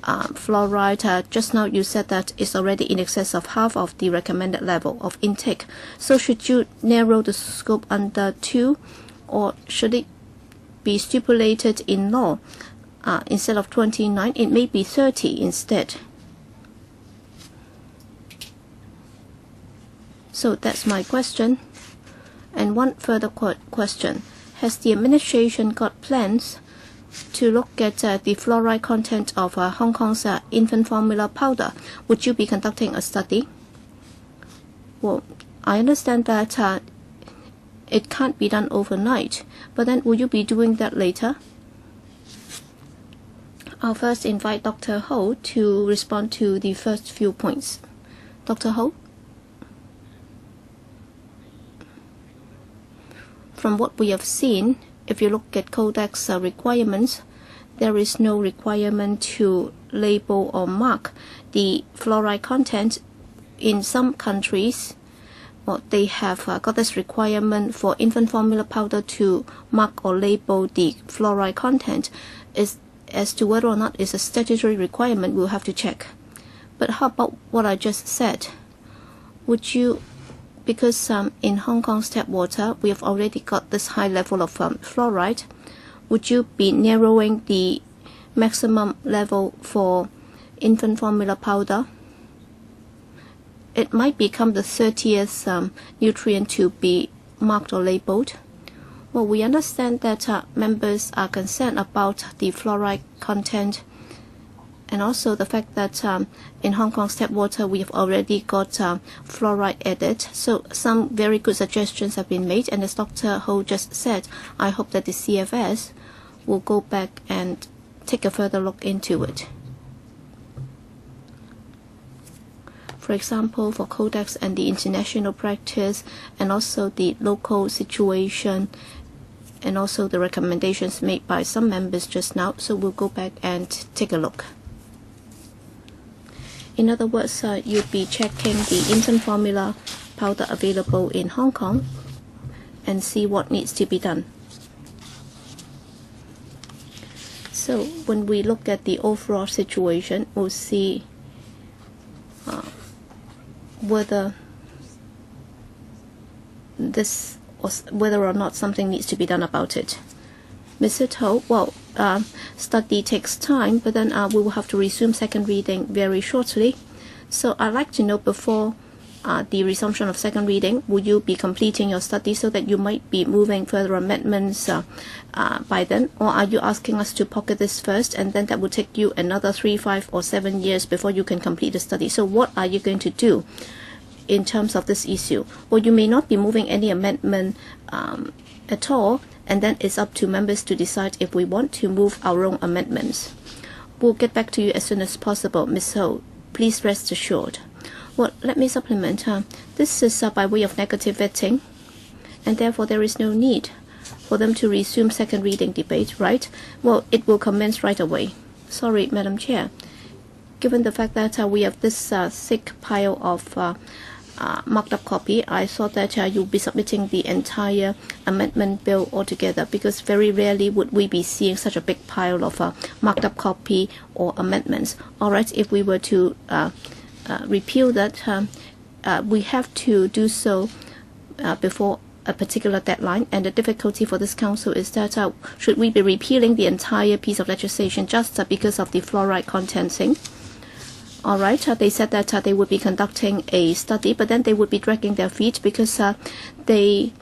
fluoride. Just now you said that it's already in excess of half of the recommended level of intake. So should you narrow the scope under 2, or should it be stipulated in law? Instead of 29, it may be 30 instead. So that's my question. And one further question. Has the administration got plans to look at the fluoride content of Hong Kong's infant formula powder? Would you be conducting a study? Well, I understand that it can't be done overnight, but then will you be doing that later? I'll first invite Dr. Ho to respond to the first few points. Dr. Ho? From what we have seen, if you look at Codex requirements, there is no requirement to label or mark the fluoride content. In some countries, well, they have got this requirement for infant formula powder to mark or label the fluoride content. As to whether or not it's a statutory requirement, we'll have to check. But how about what I just said? Would you, because in Hong Kong's tap water, we have already got this high level of fluoride, would you be narrowing the maximum level for infant formula powder? It might become the 30th nutrient to be marked or labeled. Well, we understand that members are concerned about the fluoride content, and also the fact that in Hong Kong's tap water we have already got fluoride added. So some very good suggestions have been made, and as Dr. Ho just said, I hope that the CFS will go back and take a further look into it. For example, for codex and the international practice, and also the local situation, and also the recommendations made by some members just now. So we'll go back and take a look. In other words, you'll be checking the infant formula powder available in Hong Kong and see what needs to be done. So when we look at the overall situation, we'll see whether or not something needs to be done about it. Mr. To, well, study takes time, but then we will have to resume second reading very shortly. So I'd like to know before the resumption of second reading, will you be completing your study so that you might be moving further amendments by then? Or are you asking us to pocket this first and then that will take you another 3, 5 or 7 years before you can complete the study? So what are you going to do in terms of this issue? Well, you may not be moving any amendment at all, and then it's up to members to decide if we want to move our own amendments. We'll get back to you as soon as possible, Ms. Ho. Please rest assured. Well, let me supplement. This is by way of negative vetting, and therefore there is no need for them to resume second reading debate, right? Well, it will commence right away. Sorry, Madam Chair. Given the fact that we have this thick pile of marked up copy, I thought that you'll be submitting the entire amendment bill altogether, because very rarely would we be seeing such a big pile of marked up copy or amendments. All right, if we were to repeal that, we have to do so before a particular deadline, and the difficulty for this council is that should we be repealing the entire piece of legislation just because of the fluoride content thing? All right, they said that they would be conducting a study, but then they would be dragging their feet because they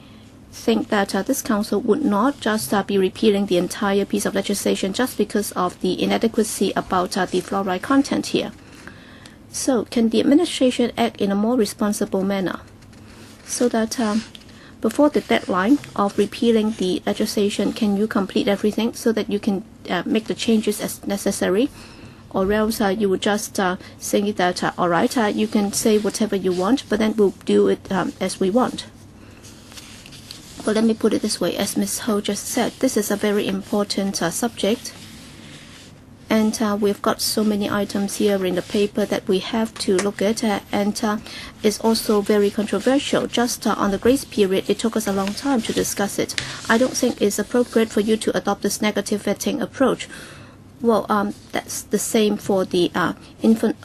think that this council would not just be repealing the entire piece of legislation just because of the inadequacy about the fluoride content here. So can the administration act in a more responsible manner so that before the deadline of repealing the legislation, can you complete everything so that you can make the changes as necessary? Or else you would just say that, all right, you can say whatever you want, but then we'll do it as we want. But let me put it this way, as Ms. Ho just said, this is a very important subject. And we've got so many items here in the paper that we have to look at, and it's also very controversial. Just on the grace period, it took us a long time to discuss it. I don't think it's appropriate for you to adopt this negative vetting approach. Well, that's the same for the infant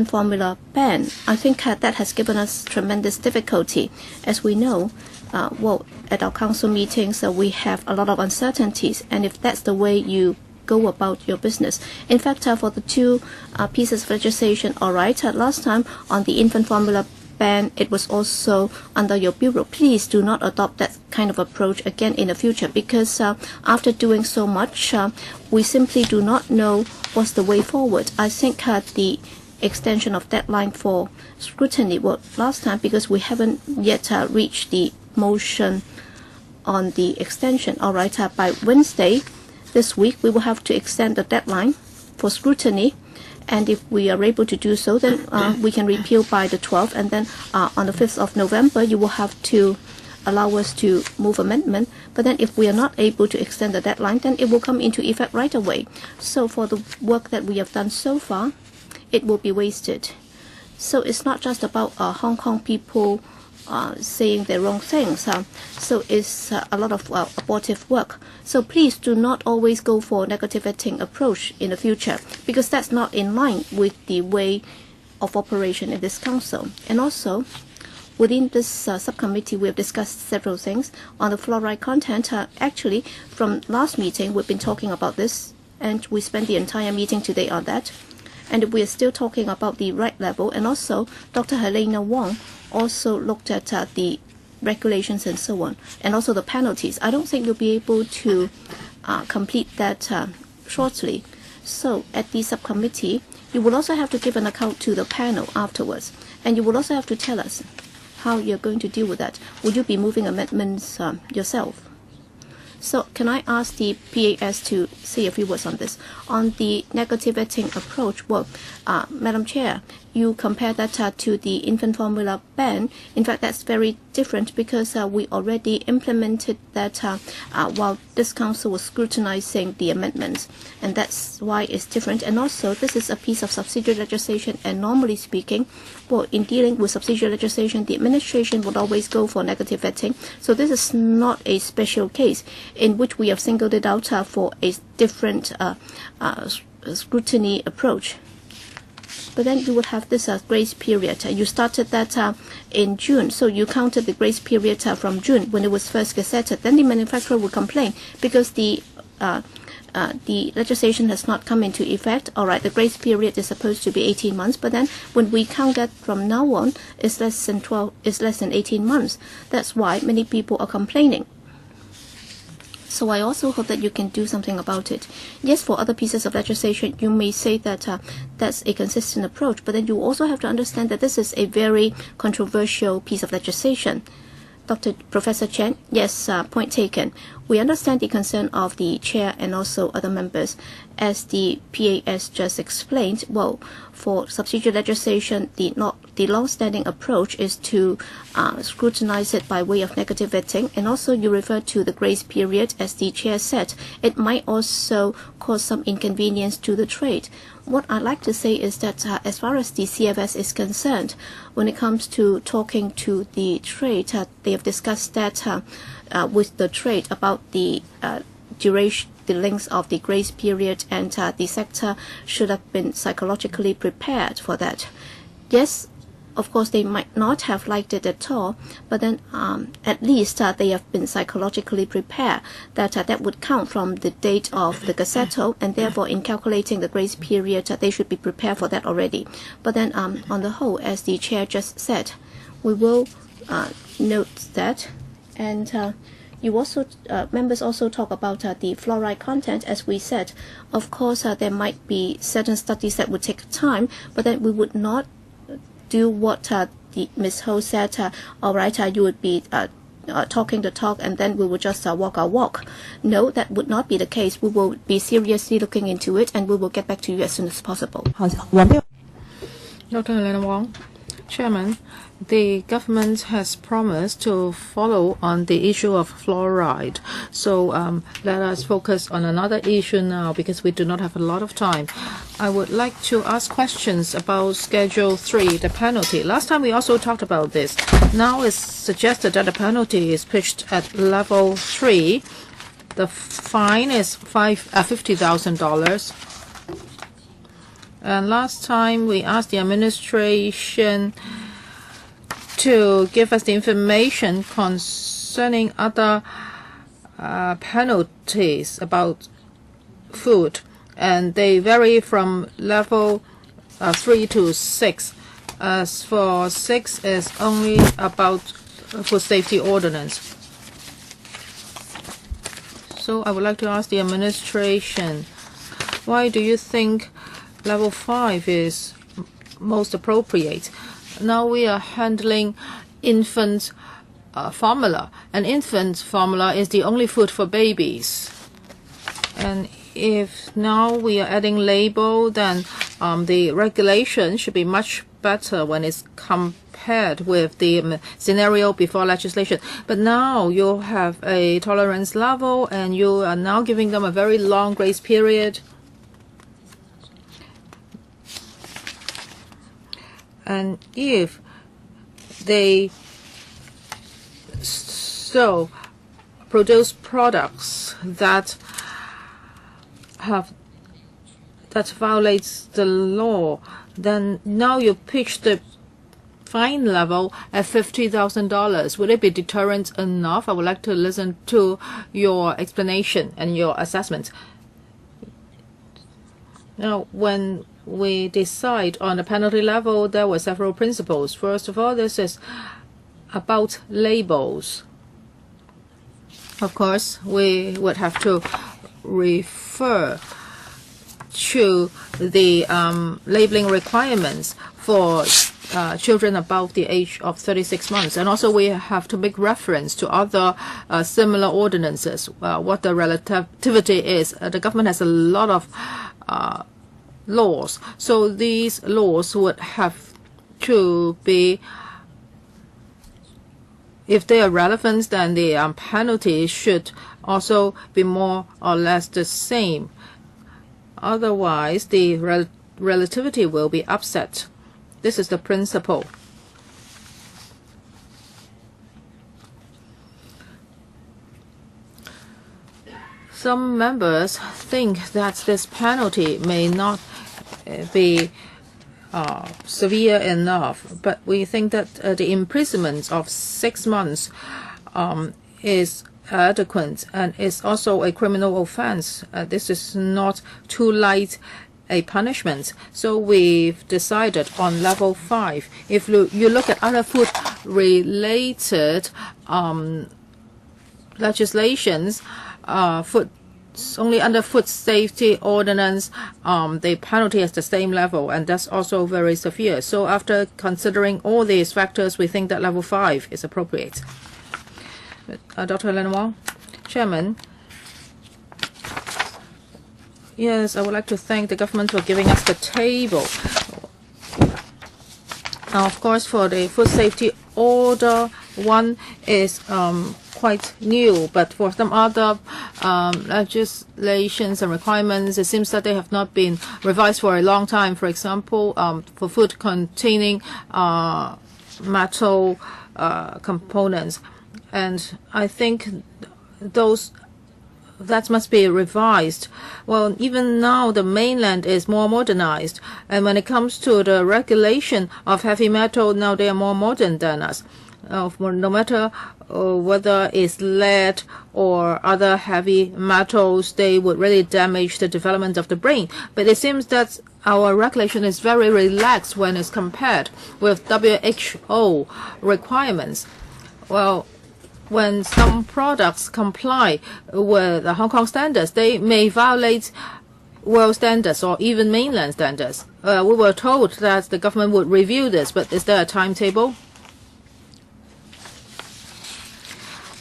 formula ban. I think that has given us tremendous difficulty. As we know, well, at our council meetings, we have a lot of uncertainties, and if that's the way you go about your business. In fact, for the two pieces of legislation, all right, last time on the infant formula ban, it was also under your bureau. Please do not adopt that kind of approach again in the future, because after doing so much, we simply do not know what's the way forward. I think the extension of deadline for scrutiny, well, last time, because we haven't yet reached the motion on the extension, all right, by Wednesday this week, we will have to extend the deadline for scrutiny. And if we are able to do so, then we can repeal by the 12th. And then on the 5th of November, you will have to allow us to move amendment. But then if we are not able to extend the deadline, then it will come into effect right away. So for the work that we have done so far, it will be wasted. So it's not just about Hong Kong people saying the wrong things. So it's a lot of abortive work. So please do not always go for negative vetting approach in the future, because that's not in line with the way of operation in this council. And also, within this subcommittee, we have discussed several things on the fluoride content. Actually, from last meeting, we've been talking about this, and we spent the entire meeting today on that. And we are still talking about the right level. And also, Dr. Helena Wong also looked at the regulations and so on, and also the penalties. I don't think you'll be able to complete that shortly. So at the subcommittee, you will also have to give an account to the panel afterwards, and you will also have to tell us how you're going to deal with that. Will you be moving amendments yourself? So can I ask the PAS to say a few words on this? On the negative vetting approach, well, Madam Chair, you compare that to the infant formula ban. In fact, that's very different because we already implemented that while this council was scrutinizing the amendments, and that's why it's different. And also, this is a piece of subsidiary legislation, and normally speaking, well, in dealing with subsidiary legislation, the administration would always go for negative vetting. So this is not a special case in which we have singled it out for a different scrutiny approach. But then you would have this grace period. You started that in June, so you counted the grace period from June when it was first gazetted. Then the manufacturer would complain because the legislation has not come into effect. All right, the grace period is supposed to be 18 months, but then when we count that from now on, it's less than 18 months. That's why many people are complaining. So I also hope that you can do something about it. Yes, for other pieces of legislation, you may say that that's a consistent approach, but then you also have to understand that this is a very controversial piece of legislation. Professor Chen, yes, point taken. We understand the concern of the chair and also other members. As the PAS just explained, well, for subsidiary legislation, the long-standing approach is to scrutinize it by way of negative vetting. And also you refer to the grace period, as the chair said. It might also cause some inconvenience to the trade. What I'd like to say is that as far as the CFS is concerned, when it comes to talking to the trade, they have discussed that with the trade about the duration, the length of the grace period, and the sector should have been psychologically prepared for that. Yes, of course, they might not have liked it at all, but then at least they have been psychologically prepared that that would count from the date of the Gazetto, and therefore in calculating the grace period, they should be prepared for that already. But then on the whole, as the chair just said, we will note that. And you also, members also talk about the fluoride content. As we said, of course, there might be certain studies that would take time, but then we would not do what Ms. Ho said, all right, you would be talking the talk and then we would just walk our walk. No, that would not be the case. We will be seriously looking into it and we will get back to you as soon as possible. Dr. Helena Wong, Chairman, the government has promised to follow on the issue of fluoride. So let us focus on another issue now because we do not have a lot of time. I would like to ask questions about Schedule 3, the penalty. Last time we also talked about this. Now it's suggested that the penalty is pitched at level 3. The fine is $50,000. And last time we asked the administration to give us the information concerning other penalties about food, and they vary from level 3 to 6. As for 6 is only about food safety ordinance. So I would like to ask the administration, why do you think level 5 is most appropriate? Now we are handling infant formula, and infant formula is the only food for babies. And if now we are adding label, then the regulation should be much better when it's compared with the scenario before legislation. But now you have a tolerance level and you are now giving them a very long grace period. And if they so produce products that violates the law, then now you pitch the fine level at $50,000. Would it be deterrent enough? I would like to listen to your explanation and your assessment. Now, when we decide on the penalty level, there were several principles. First of all, this is about labels. Of course, we would have to refer to the labeling requirements for children above the age of 36 months. And also we have to make reference to other similar ordinances, what the relativity is. The government has a lot of laws. So these laws would have to be, if they are relevant, then the penalty should also be more or less the same. Otherwise, the relativity will be upset. This is the principle. Some members think that this penalty may not be severe enough, but we think that the imprisonment of 6 months is adequate and is also a criminal offense. This is not too light a punishment. So we've decided on level 5. If you look at other food-related legislations, only under food safety ordinance, the penalty is the same level, and that's also very severe. So after considering all these factors, we think that level 5 is appropriate. Dr. Lenoir, Chairman. Yes, I would like to thank the government for giving us the table. Now, of course, for the food safety order, one is quite new, but for some other legislations and requirements, it seems that they have not been revised for a long time. For example, for food containing metal components, and I think that must be revised. Well, even now the mainland is more modernized, and when it comes to the regulation of heavy metal, now they are more modern than us. No matter whether it's lead or other heavy metals, they would really damage the development of the brain. But it seems that our regulation is very relaxed when it's compared with WHO requirements. Well, when some products comply with the Hong Kong standards, they may violate world standards or even mainland standards. We were told that the government would review this, but is there a timetable?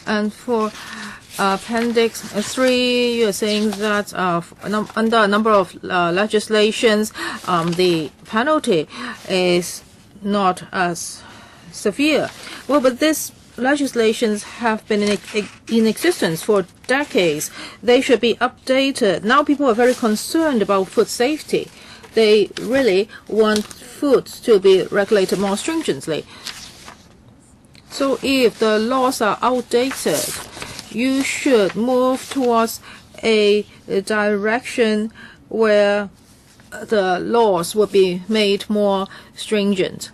And for Appendix 3, you are saying that under a number of legislations, the penalty is not as severe. Well, but this legislations have been in existence for decades. They should be updated. Now people are very concerned about food safety. They really want food to be regulated more stringently. So if the laws are outdated, you should move towards a direction where the laws will be made more stringent.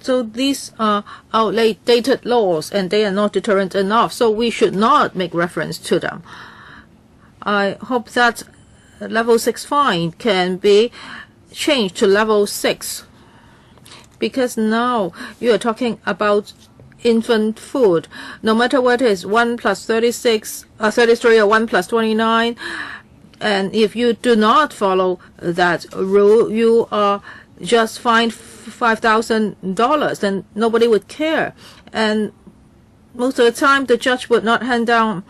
So these are outdated laws and they are not deterrent enough, so we should not make reference to them. I hope that level 6 fine can be changed to level 6, because now you are talking about infant food. No matter what it is, 1 plus 36, 33 or 1 plus 29, and if you do not follow that rule, you are just fined $5,000, then nobody would care. And most of the time, the judge would not hand down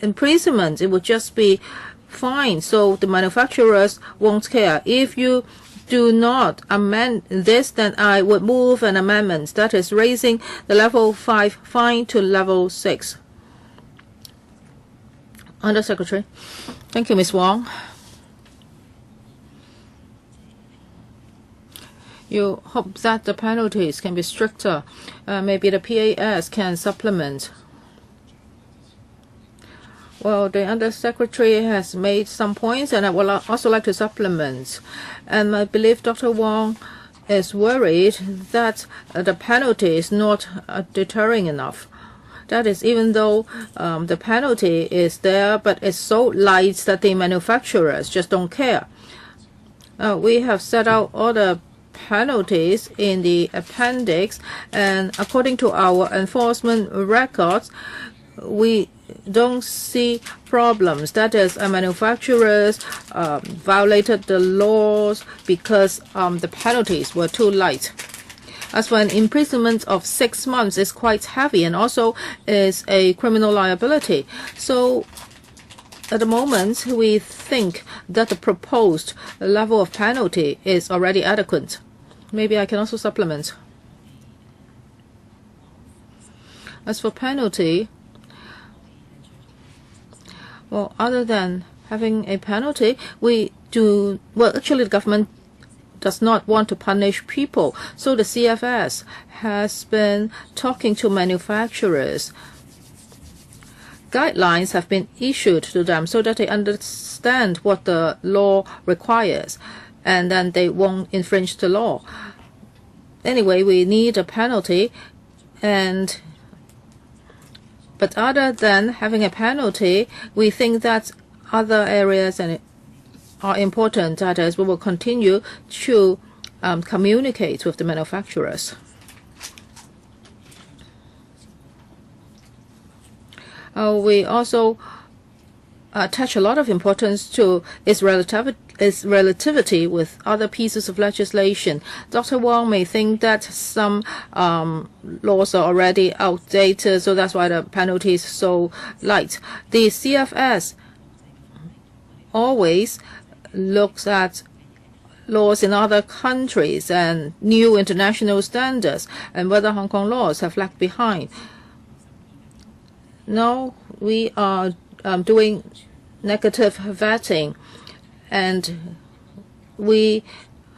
imprisonment. It would just be fine. So the manufacturers won't care. If you do not amend this, then I would move an amendment that is raising the level 5 fine to level 6. Under Secretary. Thank you, Ms. Wong. You hope that the penalties can be stricter. Maybe the PAS can supplement. Well, the Undersecretary has made some points, and I would also like to supplement. And I believe Dr. Wong is worried that the penalty is not deterring enough. That is, even though the penalty is there, but it's so light that the manufacturers just don't care. We have set out all the penalties in the appendix, and according to our enforcement records, we don't see problems. That is, manufacturers violated the laws because the penalties were too light. As for an imprisonment of 6 months is quite heavy and also is a criminal liability. So at the moment, we think that the proposed level of penalty is already adequate. Maybe I can also supplement. As for penalty, well, other than having a penalty, actually the government does not want to punish people. So the CFS has been talking to manufacturers. Guidelines have been issued to them so that they understand what the law requires, and then they won't infringe the law. Anyway, we need a penalty, but other than having a penalty, we think that other areas are important. That is, we will continue to communicate with the manufacturers. We also attach a lot of importance to its relativity with other pieces of legislation. Dr. Wong may think that some laws are already outdated, so that's why the penalty is so light. The CFS always looks at laws in other countries and new international standards and whether Hong Kong laws have lagged behind. Now we are doing negative vetting, and we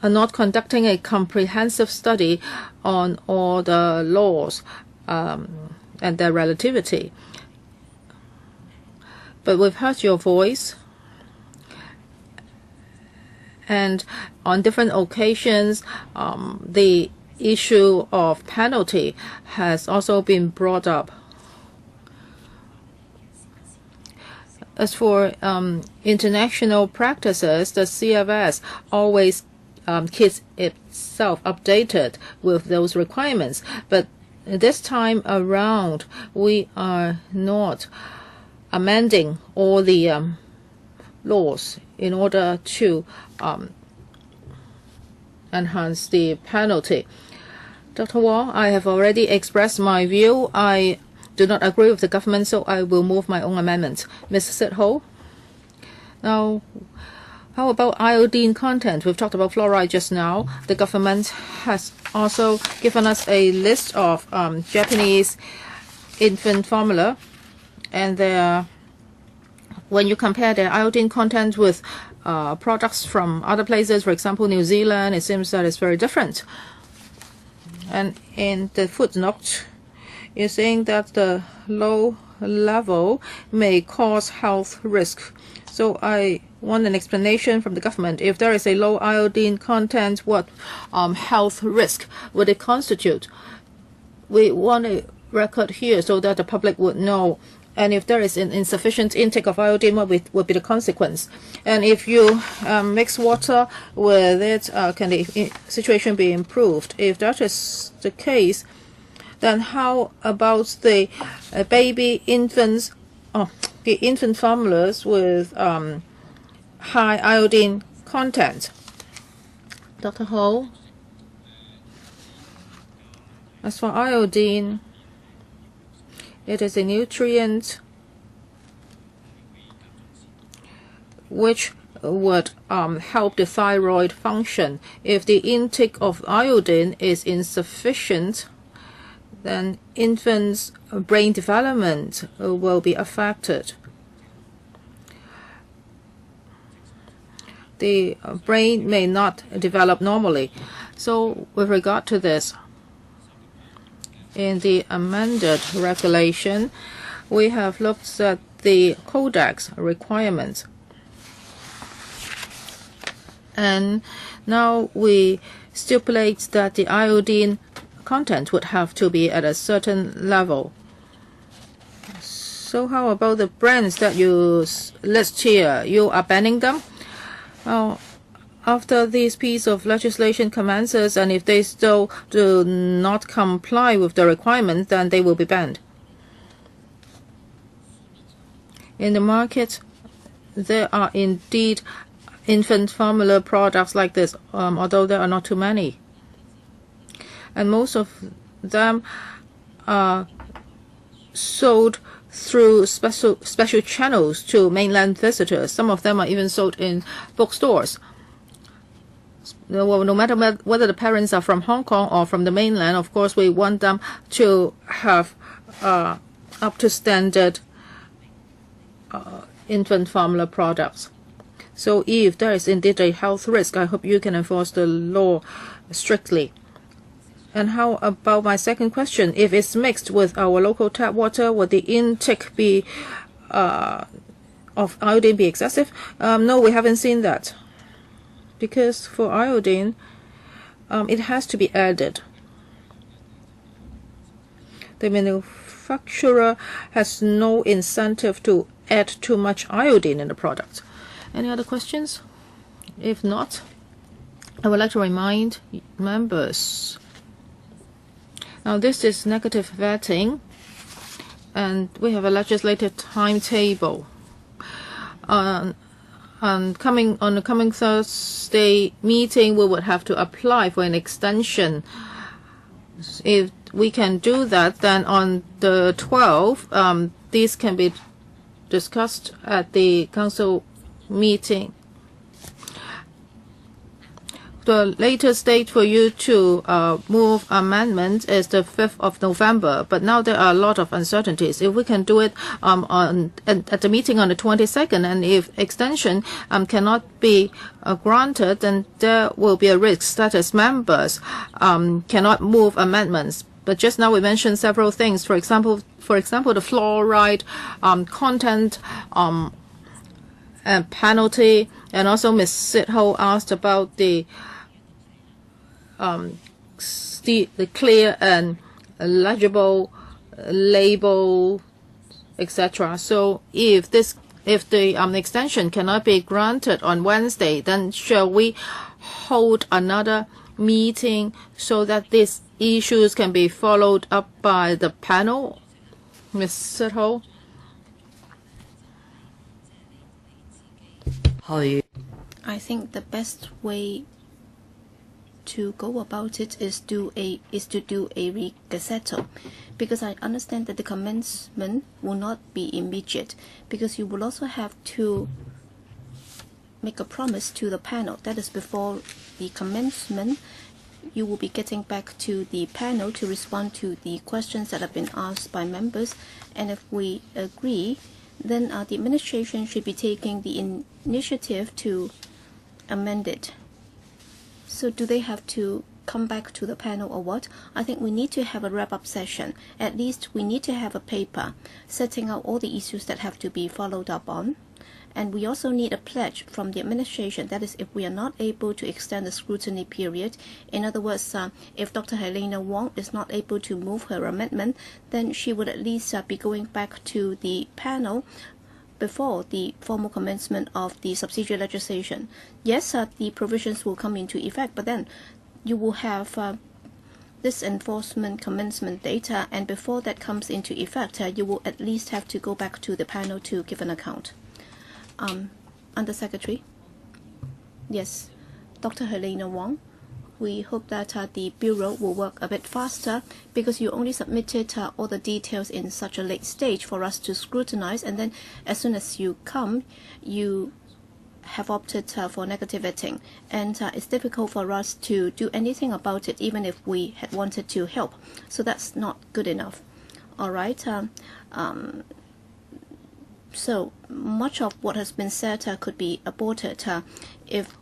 are not conducting a comprehensive study on all the laws and their relativity. But we've heard your voice, and on different occasions, the issue of penalty has also been brought up. As for international practices, the CFS always keeps itself updated with those requirements. But this time around, we are not amending all the laws in order to enhance the penalty. Dr. Wong, I have already expressed my view. I do not agree with the government, so I will move my own amendment. Mr. Sit-Ho. Now, how about iodine content? We've talked about fluoride just now. The government has also given us a list of Japanese infant formula, and when you compare their iodine content with products from other places, for example, New Zealand, it seems that it's very different. And in the footnote, you're saying that the low level may cause health risk. So I want an explanation from the government. If there is a low iodine content, what health risk would it constitute? We want a record here so that the public would know. And if there is an insufficient intake of iodine, what would be the consequence? And if you mix water with it, can the situation be improved? If that is the case, then how about the infant formulas with high iodine content? Dr. Ho, as for iodine, it is a nutrient which would help the thyroid function. If the intake of iodine is insufficient, then infants' brain development will be affected. The brain may not develop normally. So with regard to this, in the amended regulation, we have looked at the Codex requirements. And now we stipulate that the iodine content would have to be at a certain level. So how about the brands that you list here? You are banning them? Well, after this piece of legislation commences, and if they still do not comply with the requirements, then they will be banned. In the market, there are indeed infant formula products like this, although there are not too many. And most of them are sold through special channels to mainland visitors. Some of them are even sold in bookstores. Well, no matter whether the parents are from Hong Kong or from the mainland, of course, we want them to have up to standard infant formula products. So if there is indeed a health risk, I hope you can enforce the law strictly. And how about my second question? If it's mixed with our local tap water, would the intake be of iodine be excessive? No, we haven't seen that. Because for iodine, it has to be added. The manufacturer has no incentive to add too much iodine in the product. Any other questions? If not, I would like to remind members. Now, this is negative vetting, and we have a legislative timetable. On the coming Thursday meeting, we would have to apply for an extension. If we can do that, then on the 12th, this can be discussed at the council meeting. The latest date for you to move amendments is the 5th of November, but now there are a lot of uncertainties. If we can do it at the meeting on the 22nd, and if extension cannot be granted, then there will be a risk that as members cannot move amendments. But just now we mentioned several things. For example, the fluoride content and penalty, and also Ms. Sitho asked about the clear and legible label, etc. So if the extension cannot be granted on Wednesday, then shall we hold another meeting so that these issues can be followed up by the panel? Ms. Sitho? I think the best way to go about it is to do a regazetto, because I understand that the commencement will not be immediate, because you will also have to make a promise to the panel. That is, before the commencement, you will be getting back to the panel to respond to the questions that have been asked by members, and if we agree, then the administration should be taking the initiative to amend it. So do they have to come back to the panel or what? I think we need to have a wrap-up session. At least we need to have a paper setting out all the issues that have to be followed up on. And we also need a pledge from the administration. That is, if we are not able to extend the scrutiny period, in other words, if Dr. Helena Wong is not able to move her amendment, then she would at least be going back to the panel before the formal commencement of the subsidiary legislation. Yes, the provisions will come into effect, but then you will have this enforcement commencement data, and before that comes into effect, you will at least have to go back to the panel to give an account. Under Secretary? Yes, Dr. Helena Wong. We hope that the Bureau will work a bit faster, because you only submitted all the details in such a late stage for us to scrutinize, and then as soon as you come, you have opted for negative vetting, and it's difficult for us to do anything about it, even if we had wanted to help. So that's not good enough. All right. So much of what has been said could be aborted if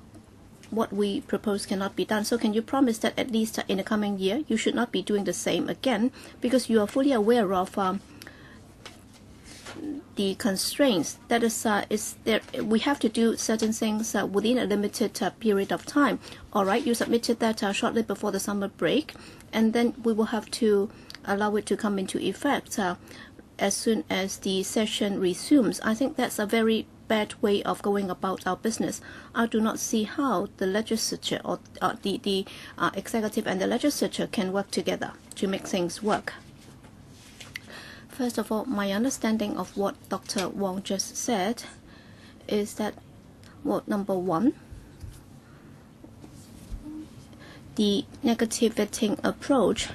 what we propose cannot be done. So can you promise that at least in the coming year, you should not be doing the same again, because you are fully aware of the constraints. That is there. We have to do certain things within a limited period of time. All right, you submitted that shortly before the summer break, and then we will have to allow it to come into effect as soon as the session resumes. I think that's a very bad way of going about our business. I do not see how the legislature or the executive and the legislature can work together to make things work. First of all, my understanding of what Dr. Wong just said is that, well, number one, the negative vetting approach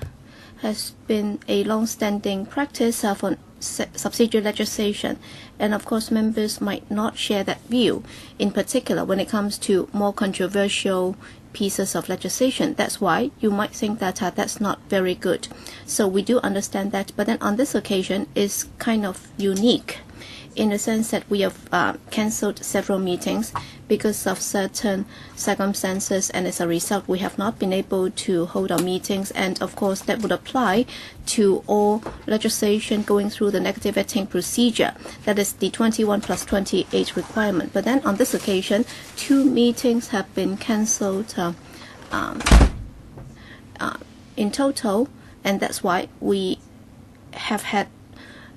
has been a long-standing practice for subsidiary legislation, and of course members might not share that view, in particular when it comes to more controversial pieces of legislation. That's why you might think that that's not very good. So we do understand that, but then on this occasion is kind of unique in the sense that we have cancelled several meetings because of certain circumstances, and as a result we have not been able to hold our meetings, and of course that would apply to all legislation going through the negative vetting procedure. That is the 21+28 requirement. But then on this occasion 2 meetings have been cancelled in total, and that's why we have had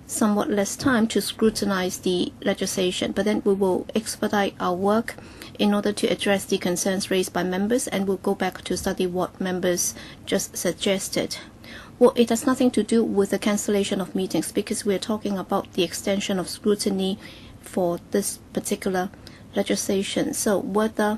somewhat less time to scrutinize the legislation. But then we will expedite our work in order to address the concerns raised by members, and we'll go back to study what members just suggested. Well, it has nothing to do with the cancellation of meetings, because we're talking about the extension of scrutiny for this particular legislation. So whether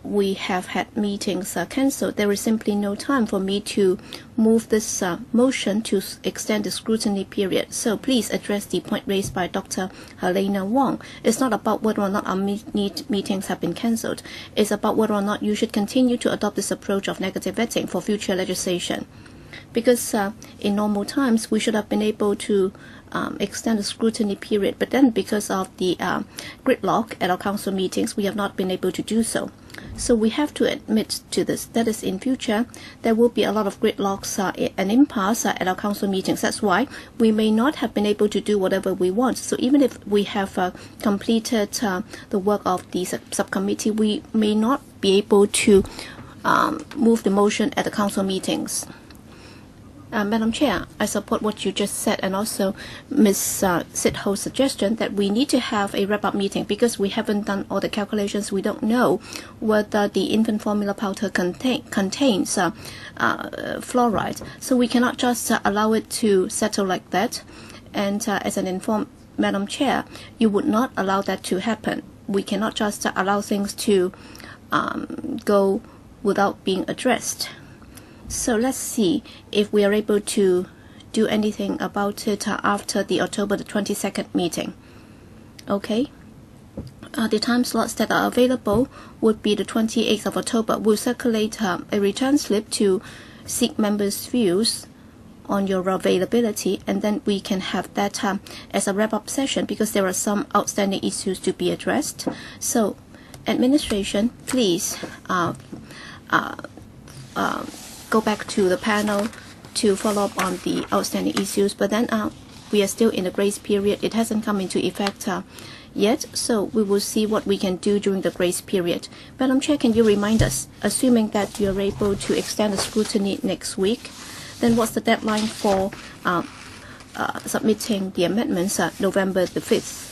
we have had meetings cancelled, there is simply no time for me to move this motion to extend the scrutiny period. So please address the point raised by Dr. Helena Wong. It's not about whether or not our meetings have been cancelled. It's about whether or not you should continue to adopt this approach of negative vetting for future legislation. Because in normal times we should have been able to extend the scrutiny period, but then because of the gridlock at our council meetings, we have not been able to do so. So we have to admit to this. That is, in future there will be a lot of gridlocks and impasse at our council meetings. That's why we may not have been able to do whatever we want. So even if we have completed the work of the subcommittee, we may not be able to move the motion at the council meetings. Madam Chair, I support what you just said, and also Ms. Sitho's suggestion that we need to have a wrap-up meeting, because we haven't done all the calculations. We don't know whether the infant formula powder contains fluoride. So we cannot just allow it to settle like that. And as an informed Madam Chair, you would not allow that to happen. We cannot just allow things to go without being addressed. So let's see if we are able to do anything about it after the October the 22nd meeting. Okay? The time slots that are available would be the 28th of October. We'll circulate a return slip to seek members' views on your availability, and then we can have that as a wrap-up session, because there are some outstanding issues to be addressed. So, administration, please go back to the panel to follow up on the outstanding issues. But then we are still in the grace period. It hasn't come into effect yet, so we will see what we can do during the grace period. Madam Chair, can you remind us, assuming that you're able to extend the scrutiny next week, then what's the deadline for submitting the amendments November the 5th?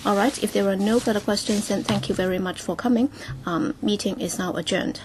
All right, if there are no further questions, then thank you very much for coming. Meeting is now adjourned.